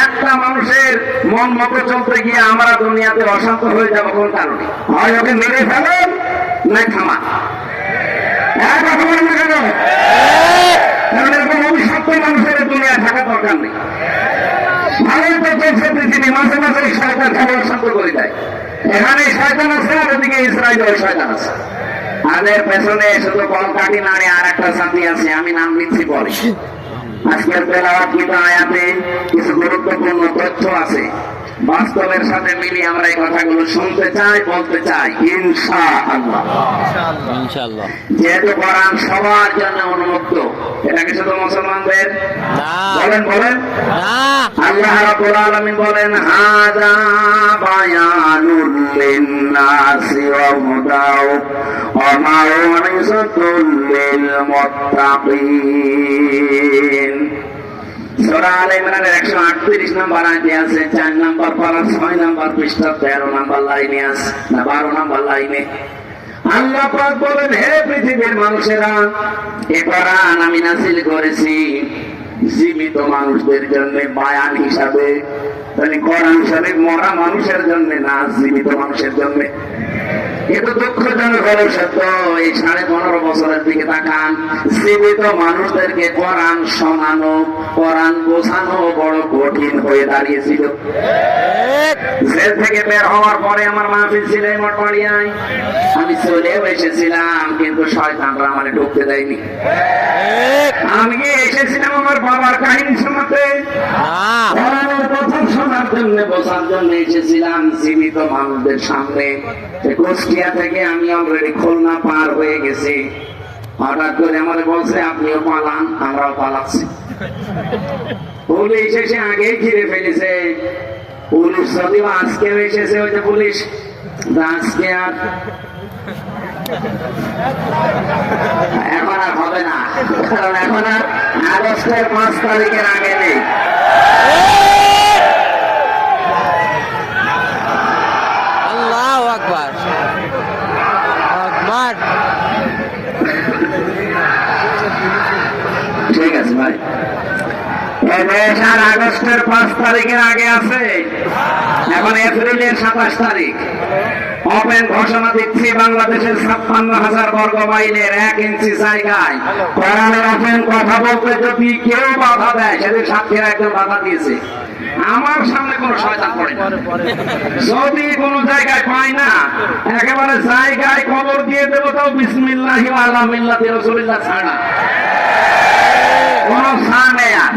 একটা মানুষের মন মতো চলতে গিয়ে আমরা দুনিয়াতে অশান্ত হয়ে যাবো। কোন কারণে? হয় ওকে মেরে ফেলেন, নাই থামান। এরকম অভিশপ্ত মানুষের দুনিয়ায় থাকা দরকার নেই। ভালোই তো চলছে পৃথিবী, মাঝে মাঝে শয়তান খেলে অশান্ত করে দেয়। এখানে শয়তান আছে, আর ওদিকে ইসরায়েলের শয়তান আছে। আমাদের পেছনে শুধু কলকাঠি নাড়ে আর একটা সাথী আছে, আমি নাম নিচ্ছি পরে। আজকের তেলাওয়াত আয়াতে কিছু গুরুত্বপূর্ণ তথ্য আছে, বাস্তবের সাথে মিলিয়ে আমরা এই কথাগুলো শুনতে চাই, বলতে চাই ইনশাআল্লাহ। যেহেতু কোরআন সবার জন্য উন্মুক্ত, এটা কি শুধু মুসলমানদের? বলেন বলেন। আল্লাহ রাব্বুল আলামিন বলেন, হাযা বায়ানুল লিন-নাসি ওয়া হুদাও ওয়া মাউইযাতুল লিল মুত্তাকিন। সূরা আলে ইমরানের 138 নম্বর আয়াতে আছে, 4 নম্বর পারা 6 নম্বর পৃষ্ঠা 13 নম্বর লাইনে আছে, না 12 নম্বর লাইনে আল্লাহ পাক বলেন, হে পৃথিবীর মানুষেরা, এ কোরআন আমি নাযিল করেছি জীবিত মানুষদের জন্য বায়ান হিসাবে। তাহলে কোরআন শরীফ মরা মানুষের জন্য না, জীবিত মানুষের জন্য। কিন্তু দুঃখজনক হলো সত্য, এই 15.5 বছরের দিকে তাকান, জীবিত মানুষদেরকে কোরআন শোনানো, কোরআন বোঝানো বড় কঠিন হয়ে দাঁড়িয়েছিল। জেল থেকে বের হওয়ার পরে আমার মাহফিল ছিল এই মঠবাড়িয়ায়, আমি চলেও এসেছিলাম, কিন্তু শয়তানরা আমারে ঢুকতে দেয়নি। আমি এসেছিলাম আমার বাবার কাহিনী শোনাতে, কোরআনের কথা শোনার জন্য, বোঝার জন্য এসেছিলাম জীবিত মানুষদের সামনে। কুষ্টিয়া থেকে আমি অলরেডি খুলনা পার হয়ে গেছি, হঠাৎ করে আমাদের বলছে আপনিও পালান, আমরাও পালাচ্ছি। পুলিশ এসে আগেই ঘিরে ফেলেছে। পুলিশ যদিও আজকেও এসেছে, ওই যে পুলিশ আজকে আর এখন আর হবে না, কারণ এখন আর আগস্টের 5 তারিখের আগে নেই। আল্লাহু আকবার, আকবার। ঠিক আছে ভাই, এদেশ আর আগস্টের 5 তারিখের আগে আছে, এখন এপ্রিলের 27 তারিখ। ওপেন ঘোষণা দিচ্ছি, বাংলাদেশের 56,000 বর্গ মাইলের 1 ইঞ্চি জায়গায় কোরআনের ওপেন কথা বলতে যদি কেউ বাধা দেয়, সেদিন সাক্ষীর একজন বাধা দিয়েছে, আমার সামনে কোন শয়তান পড়ে না। যদি কোন জায়গায় পাই না, একেবারে জায়গায় কবর দিয়ে দেবো, তাও বিসমিল্লাহি ওয়া আলা মিল্লাতি রাসূলিল্লাহ ছাড়া কোন সামনে আর।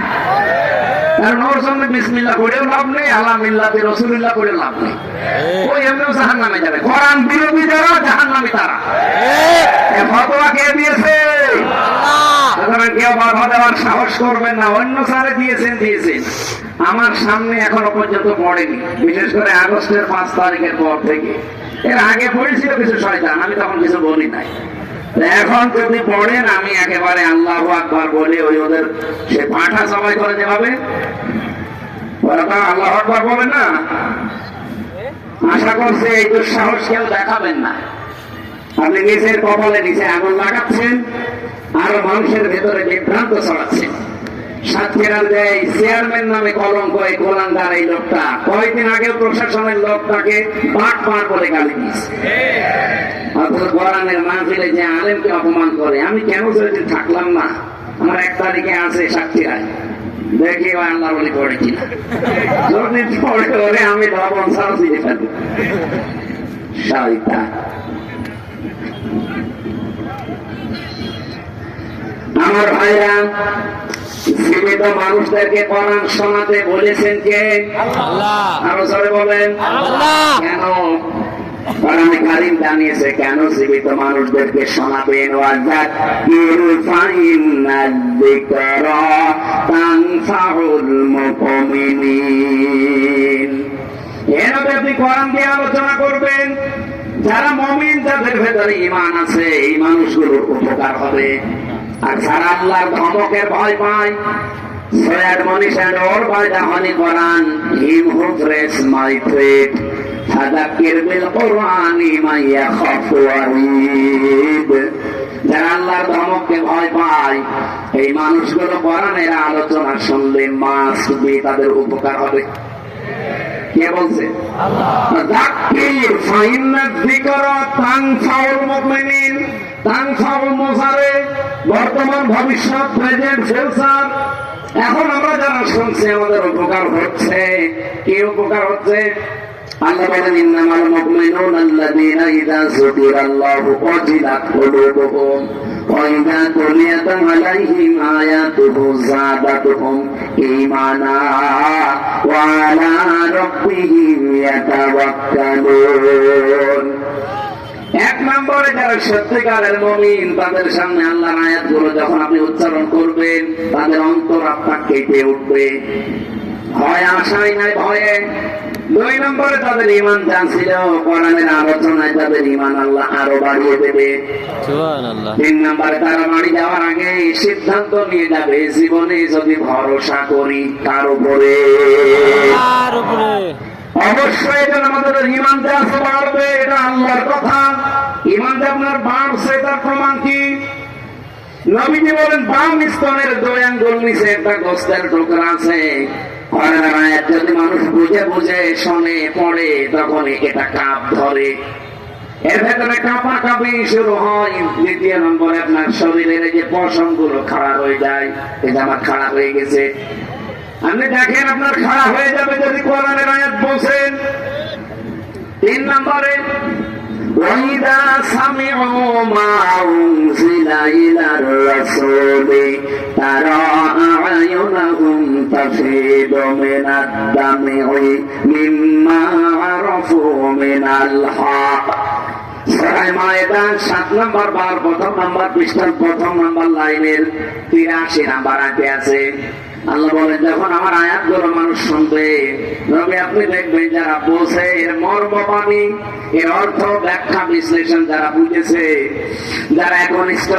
কারণ ওর সামনে বিসমিল্লাহ করেও লাভ নেই, আলা মিল্লাতি রাসূলিল্লাহ করেও লাভ নেই। ওই এমনিও জাহান্নামে যাবে। কোরআন বিরোধী যারা জাহান্নামী তারা। এ ফতোয়া কে দিয়েছে? সুতরাং কেউ বাধা দেওয়ার সাহস করবেন না। অন্য স্যারে দিয়েছেন। আমার সামনে এখনো পর্যন্ত পড়েনি, বিশেষ করে আগস্টের 5 তারিখের পর থেকে। এর আগে পড়েছিল কিছু শয়তান, আমি তখন কিছু বলি নাই। এখন যদি পড়েন, আমি একেবারে আল্লাহু আকবার বলে ওই ওদের সে পাঠা সবাই করে যেভাবে ওরা তো আল্লাহু আকবার বলে না, আশা করছে এই দুঃসাহস কেউ দেখাবেন না। আপনি নিজের কপালে নিচে আগুন লাগাচ্ছেন, আর মানুষের ভেতরে বিভ্রান্ত ছড়াচ্ছেন। সাতক্ষীরার দেয় চেয়ারম্যান নামে কলঙ্ক এই কোলাঙ্গার এই লোকটা কয়েকদিন আগে প্রশাসনের লোকটাকে বাট পার বলে গালি দিয়েছে। অথচ কোরআনের মাহফিলে যে আলেমকে অপমান করে, আমি কেন সেদিন থাকলাম না? আমার 1 তারিখে আছে সাতক্ষীরায়, দেখি আল্লাহ বলি পড়ে কিনা। যদি পড়ে ওরে আমি লবণ ছাড়া দিতে পারি। শয়তান। আমার ভাইরা, জীবিত মানুষদেরকে কোরআন শোনাতে বলেছেন কে? আল্লাহ। আরো জোরে বলেন। আল্লাহ। কেন? কোরআনে কারীম জানিয়েছে কেন জীবিত মানুষদেরকে শোনাবেন। ওয়াযাক্কির ফাইন্নায যিকরা তানফাউল মুমিনিন। এর আপনি কোরআন দিয়ে আলোচনা করবেন, যারা মুমিন, যাদের ভেতরে ঈমান আছে, এই মানুষগুলোর উপকার হবে। আর যারা আল্লাহর ধমকের ভয় পায়, so admonition or by the Holy Quran, him who dreads my threat, فذكر بالقرآن من يخاف وعيد. যারা আল্লাহর ধমককে ভয় পায়, এই মানুষগুলো কোরআনের আলোচনা শুনলে মাস্ট বি তাদের উপকার হবে। কে বলছে? যাক্কির ফাইন্না যিকরা তানফাউল মুমিনিন। তানফাউল মুজারে বর্তমান, ভবিষ্যৎ, প্রেজেন্ট, ফিউচার। এখন আমরা যারা শুনছি আমাদের উপকার হচ্ছে। কি উপকার হচ্ছে? আল্লাহ বলেন ইন্নামাল মুমিনুনা আল্লাযীনা ইযা যুকিরাল্লাহু ওয়াজিলাত কুলুবুহুম ওয়া ইযা তুলিয়াত আলাইহিম আয়াতুহু যাদাতুহুম ঈমানা ওয়া আলা রাব্বিহিম ইয়াতাওয়াক্কালুন। 1 নম্বরে যারা সত্যিকারের মুমিন, তাদের সামনে আল্লাহর আয়াতগুলো যখন আপনি উচ্চারণ করবেন, তাদের অন্তর আপনার কেঁপে উঠবে। ভয় আশাই নাই ভয়ে। 2 নম্বরে তাদের ঈমান জানছিল, কোরআনের আলোচনায় তাদের ঈমান আল্লাহ আরো বাড়িয়ে দেবে। সুবহানাল্লাহ। 3 নম্বরে তারা বাড়ি যাওয়ার আগে সিদ্ধান্ত নিয়ে যাবে, জীবনে যদি ভরসা করি কার উপরে, অবশ্যই যেন আমাদের ঈমান যে আছে বাড়বে। এটা আল্লাহর কথা। ঈমান যে আপনার বাড়ছে, তার প্রমাণ কি? নবীজি বলেন, বাম স্তনের 2 আঙ্গুল নিচে একটা গোস্তের টুকরা আছে। কোরআনের আয়াত যদি মানুষ বুঝে বুঝে শোনে, পড়ে, তখন এটা কাপ ধরে। এর ভেতরে কাঁপা কাঁপি শুরু হয়। দ্বিতীয় নম্বরে আপনার শরীরের এই যে পশম গুলো খাড়া হয়ে যায়, এই যে আমার খাড়া হয়ে গেছে। আপনি দেখেন আপনার খাড়া হয়ে যাবে যদি কোরআনের আয়াত বলছেন। 3 নম্বরে وَإِذَا سَمِعُوا مَا أُنزِلَ إِلَى الرَّسُولِ تَرَى أَعْيُنَهُمْ تَفِيضُ مِنَ الدَّمْعِ مِمَّا عَرَفُوا مِنَ الْحَقِّ। সূরা মায়েদা 7 নম্বর বার 1 নম্বর পৃষ্ঠার 1 নম্বর লাইনের 83 নম্বর আয়াতে আছে। আল্লাহ বলেন, যখন আমার আয়াতগুলো মানুষ শুনবে, তবে আপনি দেখবেন যারা বোঝে, এর মর্মবাণী, এর অর্থ ব্যাখ্যা বিশ্লেষণ যারা বুঝেছে, যারা একনিষ্ঠ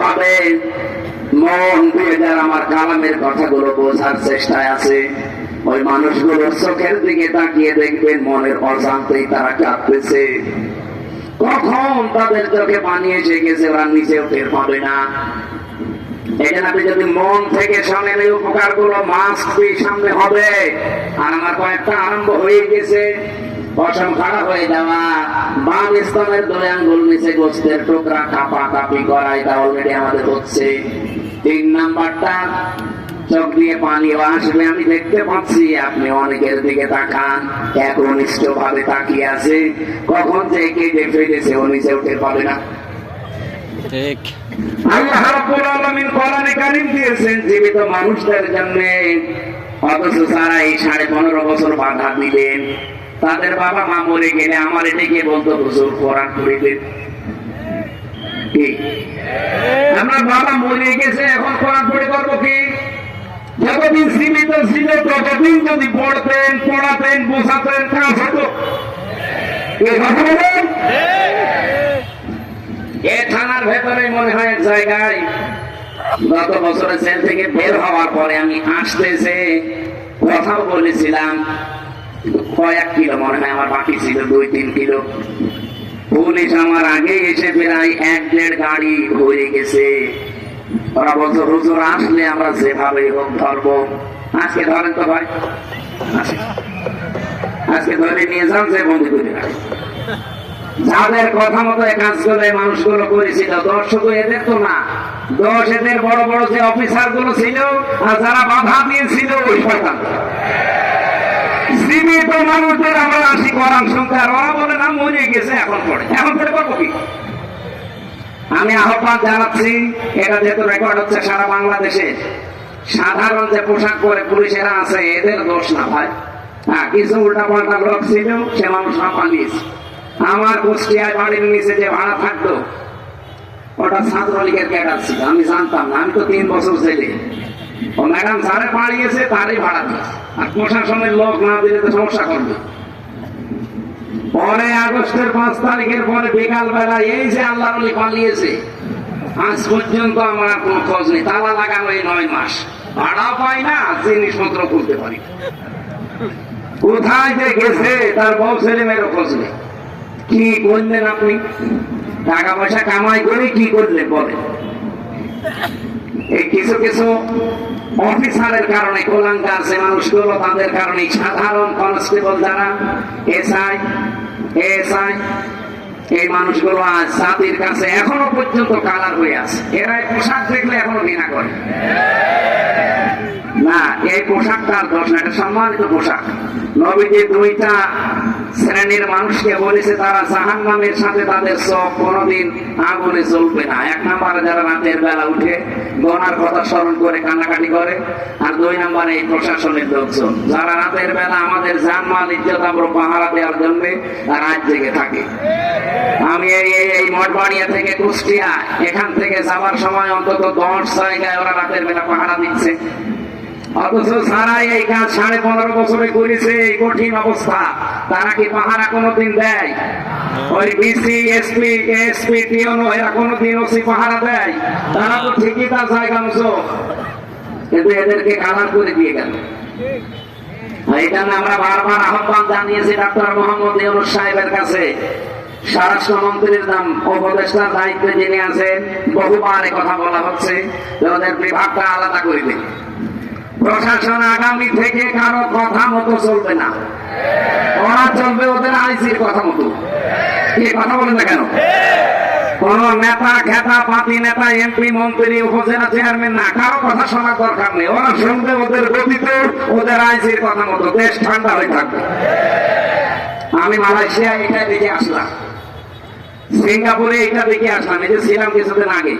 ভাবে মন দিয়ে যারা আমার কালামের কথাগুলো বোঝার চেষ্টায় আছে, ওই মানুষগুলোর চোখের দিকে তাকিয়ে দেখবেন মনের অজান্তেই তারা কাঁদতেছে। কখন তাদের চোখে পানি এসে গেছে ওরা নিচেও টের পাবে না। এখানে আপনি যদি মন থেকে শোনেন এই উপকার গুলো মাস্ক সামনে হবে। আর আমার কয়েকটা আরম্ভ হয়ে গেছে। পশম খাড়া হয়ে যাওয়া, বাম স্তনের 2 আঙ্গুল নিচে গোস্তের টুকরা কাপা কাপি করা, এটা অলরেডি আমাদের হচ্ছে। 3 নাম্বারটা চোখ দিয়ে পানিও আসবে। আমি দেখতে পাচ্ছি আপনি অনেকের দিকে তাকান, একনিষ্ঠ ভাবে তাকিয়ে আছে। কখন যে কে যে ফেলেছে ও নিচে উঠে পাবে না। ঠিক। আল্লাহ রাব্বুল আলামিন কোরআনে কারীম দিয়েছেন জীবিত মানুষদের জন্য, অথচ তারা এই 15.5 বছর বাধা দিলেন। তাদের বাবা মা মরে গেলে আমার এটাকে বলতো হুজুর কোরআন পড়ে দেন। কি আমার বাবা মরে গেছে, এখন কোরআন পড়ে করবো কি? যতদিন জীবিত ছিল ততদিন যদি পড়তেন, পড়াতেন, বোঝাতেন, কাজ হতো। এ থানার ভেতরে মনে হয় এক জায়গায় গত বছরে জেল থেকে বের হওয়ার পরে আমি আসতেছে কথাও বলেছিলাম, কয়েক কিলো মনে হয় আমার বাকি ছিল, 2-3 কিলো। পুলিশ আমার আগে এসে প্রায় 1-1.5 গাড়ি হয়ে গেছে। ওরা বলছে হুজুর আসলে আমরা যেভাবে হোক ধরবো। আজকে ধরেন তো ভাই, আজকে ধরে নিয়ে যান, যে বন্ধু করে রাখেন। যাদের কথা মতো কাজগুলো মানুষগুলো করেছিল, দোষ শুধু এদের তো না, দোষ এদের বড় বড় যে অফিসার গুলো ছিল আর যারা বাধা দিয়েছিল ওই শয়তান। জীবিত মানুষদের আমরা আসি কোরআন শুনতে, আর ওরা বলে না মরে গেছে, এখন পড়ে করবো কি? আমি আহ্বান জানাচ্ছি, এটা যেহেতু রেকর্ড হচ্ছে সারা বাংলাদেশে, সাধারণ যে পোশাক পরে পুলিশেরা আছে এদের দোষ না ভাই। হ্যাঁ, কিছু উল্টা পাল্টা লোক ছিল, সে মানুষ পালিয়েছে। আমার কুষ্টিয়ায় বাড়ির নিচে যে ভাড়া থাকতো ওটা ছাত্রলীগের ক্যাডার ছিল, আমি জানতাম না। আমি তো 3 বছর জেলে। ও ম্যাডাম যারে পালিয়েছে তারই ভাড়া দিয়েছে, আর প্রশাসনের লোক না দিলে তো সমস্যা করবে। পরে আগস্টের 5 তারিখের পরে বিকাল বেলা এই যে আল্লাহর ওলি পালিয়েছে, আজ পর্যন্ত আমার কোনো খোঁজ নেই। তালা লাগানো এই 9 মাস, ভাড়া পাই না, জিনিসপত্র করতে পারি। কোথায় যে গেছে তার বউ ছেলে মেয়েরও খোঁজ নেই। কি করলেন আপনি? টাকা পয়সা কামাই করে কি করলেন বলে? এই কিছু কিছু অফিসারের কারণে কোলাঙ্কা আছে মানুষগুলো, তাদের কারণে সাধারণ কনস্টেবল যারা এসআই এই মানুষগুলো আজ জাতির কাছে এখনো পর্যন্ত কালার হয়ে আছে। এরা পোশাক দেখলে এখনো ঘৃণা করে না। এই পোশাকটার দোষ না, এটা সম্মানিত পোশাক। নবীজি 2টা শ্রেণীর মানুষকে বলেছে তারা জাহান্নামের সাথে তাদের চোখ কোনদিন আগুনে জ্বলবে না। 1 নম্বরে যারা রাতের বেলা উঠে গনার কথা স্মরণ করে কান্নাকাটি করে, আর 2 নম্বরে এই প্রশাসনের লোকজন যারা রাতের বেলা আমাদের জানমাল ইজ্জত আমরা পাহারা দেওয়ার জন্য রাত জেগে থাকে। আমি এই মঠবাড়িয়া থেকে কুষ্টিয়া, এখান থেকে যাবার সময় অন্তত 10 জায়গায় ওরা রাতের বেলা পাহারা দিচ্ছে। অথচ যারা এই কাজ 15.5 বছরে করেছে, এই কঠিন অবস্থা, তারা কি পাহারা কোনোদিন দেয়? ওই ডিসি, এসপি, এসপি, টিওনো এরা কোনোদিন ওসি পাহারা দেয়? তারা তো ঠিকই তার জায়গা মতো, কিন্তু এদেরকে কালার করে দিয়ে গেল। এই জন্য আমরা বারবার আহ্বান জানিয়েছি ডক্টর মোহাম্মদ ইউনূস সাহেবের কাছে, স্বরাষ্ট্রমন্ত্রীর নাম উপদেষ্টার দায়িত্বে যিনি আছেন, বহুবার কথা বলা হচ্ছে যে ওদের বিভাগটা আলাদা করে দিন। প্রশাসন আগামী থেকে কারো কথা মতো চলবে না, ওরা চলবে ওদের আইসির কথা মতো। কি কথা বলেন না কেন? কোন নেতা খেতা পাতি নেতা এমপি মন্ত্রী উপজেলা চেয়ারম্যান না, কারো কথা শোনার দরকার নেই, ওরা শুনবে ওদের গতিতে ওদের আইসির কথা মতো, দেশ ঠান্ডা হয়ে থাকবে। আমি মালয়েশিয়া এটা দেখে আসলাম, সিঙ্গাপুরে এটা দেখে আসলাম, এই যে ছিলাম কিছুদিন আগে।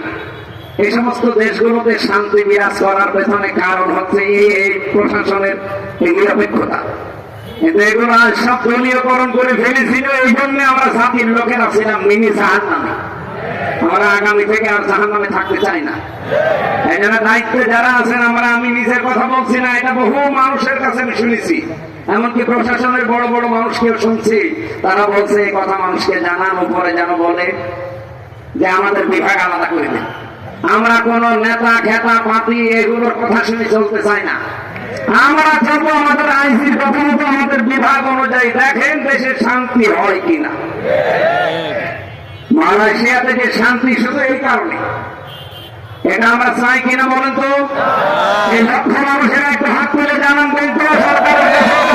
এই সমস্ত দেশগুলোতে শান্তি বিরাজ করার পেছনে কারণ হচ্ছে এই প্রশাসনের এই নিরপেক্ষতা। কিন্তু এগুলো সব দলীয়করণ করে ফেলেছিল, এই জন্য আমরা জাতির লোকেরা ছিলাম মিনি জাহান্নামে। আমরা আগামী থেকে আর জাহান্নামে থাকতে চাই না। এই জন্য দায়িত্বে যারা আছেন, আমি নিজের কথা বলছি না, এটা বহু মানুষের কাছে আমি শুনেছি, এমনকি প্রশাসনের বড় বড় মানুষকেও শুনছি, তারা বলছে এই কথা মানুষকে জানানো পরে যেন বলে যে আমাদের বিভাগ আলাদা করে দেন। আমরা কোন নেতা খেতা পাতি এগুলোর কথা শুনে চলতে চাই না, আমরা চলবো আমাদের আইসির কথা মতো, আমাদের বিভাগ অনুযায়ী। দেখেন দেশে শান্তি হয় কিনা। মালয়েশিয়াতে যে শান্তি শুধু এই কারণে, এটা আমরা চাই কিনা বলেন তো? এই লক্ষ মানুষের একটা হাত তুলে জানান কিন্তু সরকারের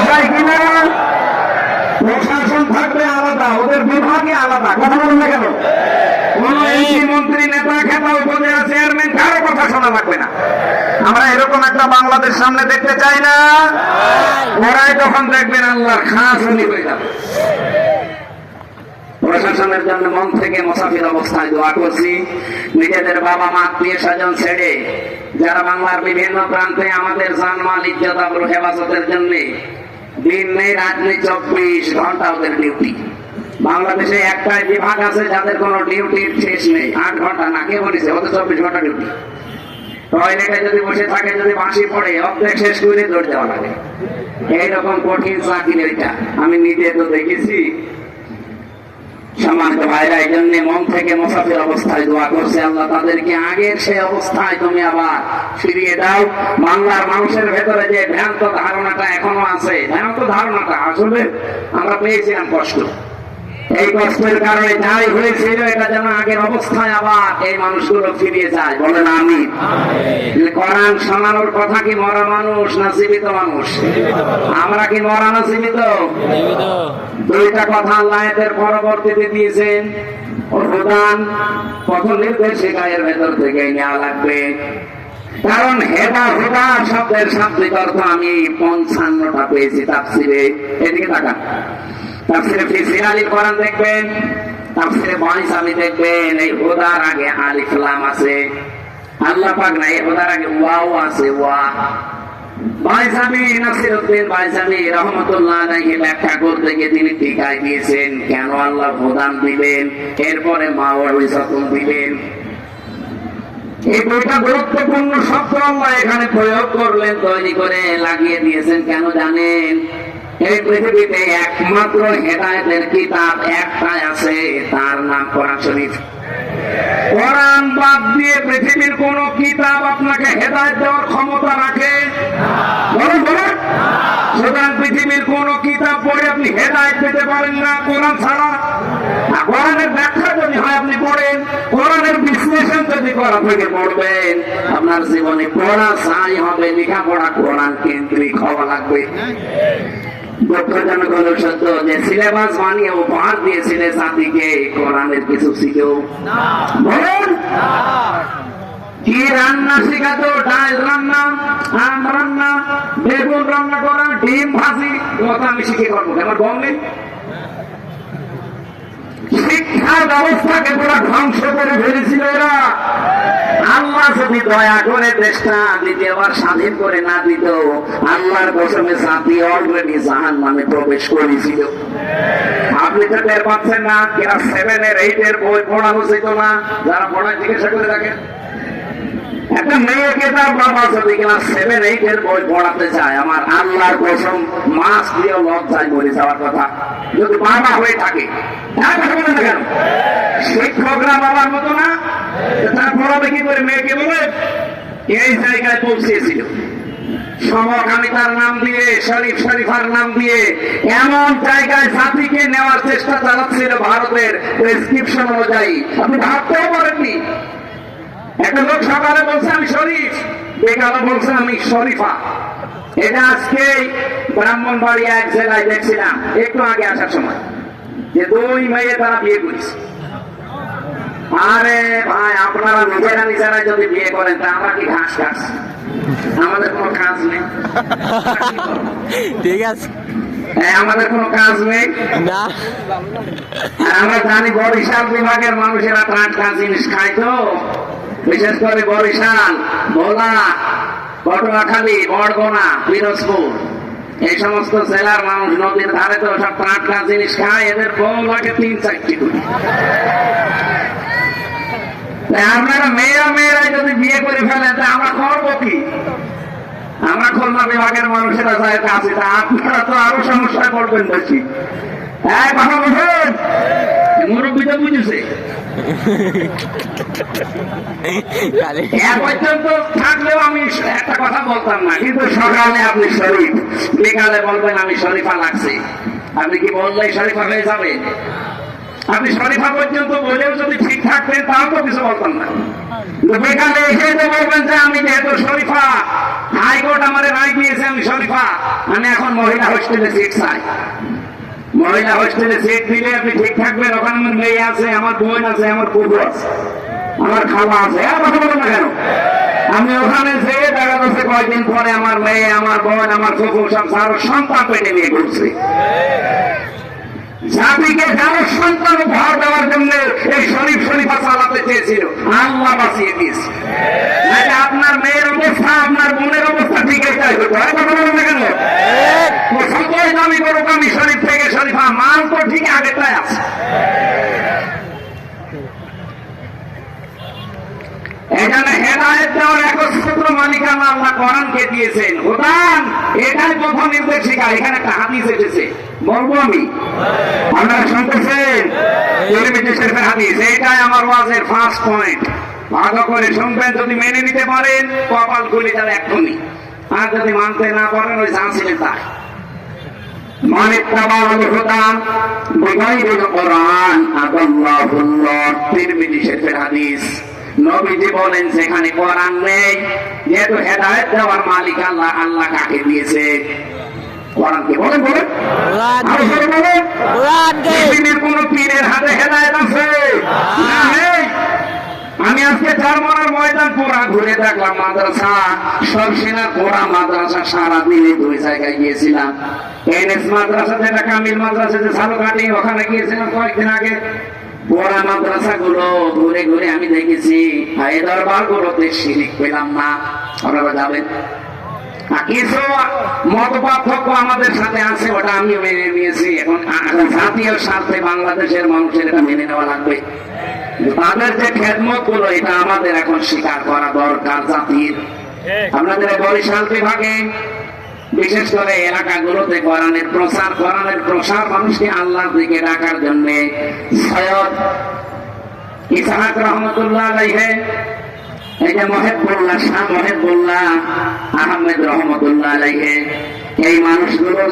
চাই কিনা? প্রশাসন থাকবে আলাদা, ওদের বিভাগে আলাদা, কথা বলেন না কেন? কোন এমপি মন্ত্রী নেতা খেতা উপজেলা চেয়ারম্যান কারো কথা শোনা লাগবে না। আমরা এরকম একটা বাংলাদেশ সামনে দেখতে চাই না। ওরাই তখন দেখবেন আল্লাহর খাস উনি হয়ে যাবে। প্রশাসনের জন্য মন থেকে মুসাফির অবস্থায় দোয়া করছি। নিজেদের বাবা মা আত্মীয় স্বজন ছেড়ে যারা বাংলার বিভিন্ন প্রান্তে আমাদের জানমাল ইজ্জত আবরু হেফাজতের জন্য দিন নেই রাত নেই 24 ঘন্টা ওদের ডিউটি। বাংলাদেশে একটাই বিভাগ আছে যাদের কোনো ডিউটির শেষ নেই, 8 ঘন্টা না, কে বলেছে? ওদের 24 ঘন্টা ডিউটি। টয়লেটে যদি বসে থাকে, যদি বাঁশি পড়ে, অর্ধেক শেষ করে দৌড় দেওয়া লাগে। এইরকম কঠিন চাকরি ওইটা, আমি নিজে তো দেখেছি। সম্মানিত ভাইরা, এই জন্য মন থেকে মুসাফির অবস্থায় দোয়া করছে, আল্লাহ তাদেরকে আগের সেই অবস্থায় তুমি আবার ফিরিয়ে দাও। বাংলার মানুষের ভেতরে যে ভ্রান্ত ধারণাটা এখনো আছে, ভ্রান্ত ধারণাটা আসলে আমরা পেয়েছিলাম কষ্ট, এই কষ্টের কারণে যাই হয়েছিল এটা যেন আগের অবস্থায় আবার এই মানুষগুলো ফিরিয়ে যায়। বলেন আমিন। কোরআন শোনানোর কথা কি মরা মানুষ না জীবিত মানুষ? আমরা কি মরা না জীবিত? দুইটা কথা আল্লাহ এদের পরবর্তীতে দিয়েছেন। প্রধান প্রথম নির্দেশে গায়ের ভেতর থেকে নেওয়া লাগবে, কারণ হেদা হুদা শব্দের শাব্দিক অর্থ আমি 55টা পেয়েছি তাফসিরে। এদিকে তাকান, তাফসিরে ফি সিরালিল কোরআন দেখবেন, তাফসিরে বাইসামি দেখবেন, এই হুদার আগে আলিফ লাম আছে, আল্লাহ পাক না, এই হুদার আগে ওয়াও আছে, ওয়া। বাইসামি নাসিরউদ্দিন বাইসামি রাহমাতুল্লাহ আলাইহি ব্যাখ্যা করতে গিয়ে তিনি টিকায় দিয়েছেন কেন আল্লাহ হুদান দিলেন, এরপরে মাওয়াইযাতুন দিলেন। এই দুইটা গুরুত্বপূর্ণ শব্দ আল্লাহ এখানে প্রয়োগ করলেন, তৈরি করে লাগিয়ে দিয়েছেন। কেন জানেন? এই পৃথিবীতে একমাত্র হেদায়েতের কিতাব একটাই আছে, তার নাম কোরআন শরীফ। কোরআন বাদ দিয়ে পৃথিবীর কোন কিতাব আপনাকে হেদায়েত দেওয়ার ক্ষমতা রাখে? বলুন বলুন। সুতরাং পৃথিবীর কোন কিতাব পড়ে আপনি হেদায়েত পেতে পারেন না কোরআন ছাড়া। কোরআনের ব্যাখ্যা যদি হয় আপনি পড়েন, কোরআনের বিশ্লেষণ যদি করা থেকে পড়বেন, আপনার জীবনে পড়া চাই হবে, লেখাপড়া কোরআন কেন্দ্রিক হওয়া লাগবে। দুঃখজনক হলো সত্য যে সিলেবাস বানিয়ে উপহার দিয়েছিলেন জাতিকে, কোরআনের কিছু ছিল বলেন। কি রান্না শিখাতো? ডাল রান্না, আম রান্না, বেগুন রান্না করা, ডিম ভাজি, কথা আমি শিখে করবো, আমার গম নেই। শিক্ষা ব্যবস্থাকে পুরো ধ্বংস করে ফেলেছিল এরা। আল্লাহ যদি দয়া করে দেশটা দ্বিতীয়বার স্বাধীন করে না দিত, আল্লাহর কসমে জাতি অলরেডি জাহান্নামে প্রবেশ করেছিল। আপনি তো টের পাচ্ছেন না, ক্লাস 7 এর 8 এর বই পড়ানো যেত না? যারা পড়ায় জিজ্ঞাসা করে দেখেন, একটা মেয়েকে তার বাবা যদি ক্লাস 7 8 এর বই পড়াতে চায়, আমার আল্লাহর কসম মাস দিয়ে লজ্জায় মরে যাওয়ার কথা, যদি বাবা হয়ে থাকে। কেন শিক্ষকরা বাবার মতো না? তার পড়াবে কি করে মেয়েকে? বলে এই জায়গায় পৌঁছেছিল সমকামিতার নাম দিয়ে, শরীফ শরীফার নাম দিয়ে এমন জায়গায় জাতিকে নেওয়ার চেষ্টা চালাচ্ছিল ভারতের প্রেসক্রিপশন অনুযায়ী। আপনি ভাবতেও পারেননি, একটা লোক সকালে বলছে আমি শরীফ, বেকালে বলছেন আমি শরীফা। এটা আজকে ব্রাহ্মণবাড়িয়া এক জেলায় দেখছিলাম একটু আগে আসার সময়, যে 2 মেয়ে তারা বিয়ে করেছে। আরে ভাই, আপনারা নিজেরা যদি বিয়ে করেন তা আমরা কি ঘাস খাচ্ছি? আমাদের কোনো কাজ নেই। ঠিক আছে, আমাদের কোনো কাজ নেই না আর আমরা জানি বরিশাল বিভাগের মানুষেরা টাটকা জিনিস খায়, তো বিশেষ করে বরিশাল, ভোলা, পটুয়াখালী, বরগুনা, পিরোজপুর এই সমস্ত জেলার মানুষ নদীর ধারে তো সব টাটকা জিনিস খায়। এদের বউ লাগে 3-4টি করে। আপনারা মেয়েরা যদি বিয়ে করে ফেলেন তা আমরা করবো কি? আমরা খুলনা বিভাগের মানুষেরা যায় কাছে, তা আপনারা তো আরো সমস্যা করবেন বেশি। কথা বলবেন, মুরব্বী তো বুঝেছে। পর্যন্ত থাকলেও আমি একটা কথা বলতাম না, কিন্তু সকালে আপনি শরীফ, বিকালে বলবেন আমি শরীফা লাগছে। আপনি কি বললেই শরীফা হয়ে যাবে? আপনি শরীফা পর্যন্ত বলেও যদি ঠিক থাকতেন তাও তো কিছু বলতাম না। বিকালে এসে তো বলবেন যে আমি যেহেতু শরীফা, হাইকোর্ট আমার রায় দিয়েছে আমি শরীফা, আমি এখন মহিলা হোস্টেলে সিট চাই। মহিলা হোস্টেলে সিট দিলে আপনি ঠিক থাকবেন। ওখানে আমার মেয়ে আছে, আমার বোন আছে, আমার পুকুর আছে, আমার খাওয়া আছে। কথা বলবেন না কেন? আমি ওখানে যেয়ে দেখা যাচ্ছে কয়েকদিন পরে আমার মেয়ে, আমার বোন, আমার কুকুর সব সারো সন্তান পেটে নিয়ে ঘুরছে। জাতিকে যারা সন্তান উপহার দেওয়ার জন্য এই শরীফা চালাতে চেয়েছিল, আল্লাহ বাঁচিয়ে দিয়েছে। আপনার মেয়ের অবস্থা, আপনার বোনের অবস্থা ঠিক এটাই হতো। কথা বলবেন না কেন? সকল দামি করুক আমি শরীফ থেকে শরীফা, মাল তো ঠিক আগেটাই আছে। এখানে হেদায়েত দেওয়ার একচ্ছত্র মালিকানা আল্লাহ কোরআনকে দিয়েছেন। কোরআন এটাই প্রথম নির্দেশিকা। এখানে একটা হাদিস এসেছে, বলবো আমি, আপনারা শুনতেছেন? হাদিস, এটাই আমার ওয়াজের ফার্স্ট পয়েন্ট। ভালো করে শুনবেন, যদি মেনে নিতে পারেন কপাল খুলে যাবে এক্ষুনি, আর যদি মানতে না পারেন ওই জানছিলেন তাই। মানে হাদিস নবীজি বলেন সেখানে কোরআন নেই, যেহেতু হেদায়েত দেওয়ার মালিক আল্লাহ। আল্লাহ কাকে দিয়েছে? কোরআনকে। বলেন বলেন, পৃথিবীর কোন পীরের হাতে হেদায়েত আছে? আমি আজকে চারমার ময়দান পুরা ঘুরে দেখলাম, মাদ্রাসা সরসিনা পুরা মাদ্রাসা সারাদিনে 2 জায়গায় গিয়েছিলাম। এনএস মাদ্রাসা, যেটা কামিল মাদ্রাসা যে সালুকাটি, ওখানে গিয়েছিলাম কয়েকদিন আগে। পুরা মাদ্রাসা গুলো ঘুরে ঘুরে আমি দেখেছি, এই দরবার গুলোতে শিরিক পেলাম না। আপনারা যাবেন, কিছু মত পার্থক্য আমাদের সাথে আছে, ওটা আমি মেনে নিয়েছি। এখন জাতীয় স্বার্থে বাংলাদেশের মানুষের এটা মেনে নেওয়া লাগবে। তাদের যে খেদমত গুলো, এটা আমাদের এখন স্বীকার করা দরকার জাতির। আপনাদের বরিশাল বিভাগে বিশেষ করে এলাকাগুলোতে কোরআনের প্রসার মানুষকে আল্লাহর দিকে ডাকার জন্য সৈয়দ ইসহাক রহমতুল্লাহ আলাইহি, এই যে মহেবুল্লাহ, শাহ মহেবুল্লাহ আহমেদ রহমতুল্লাহ আলাইহি, এই মানুষগুলোর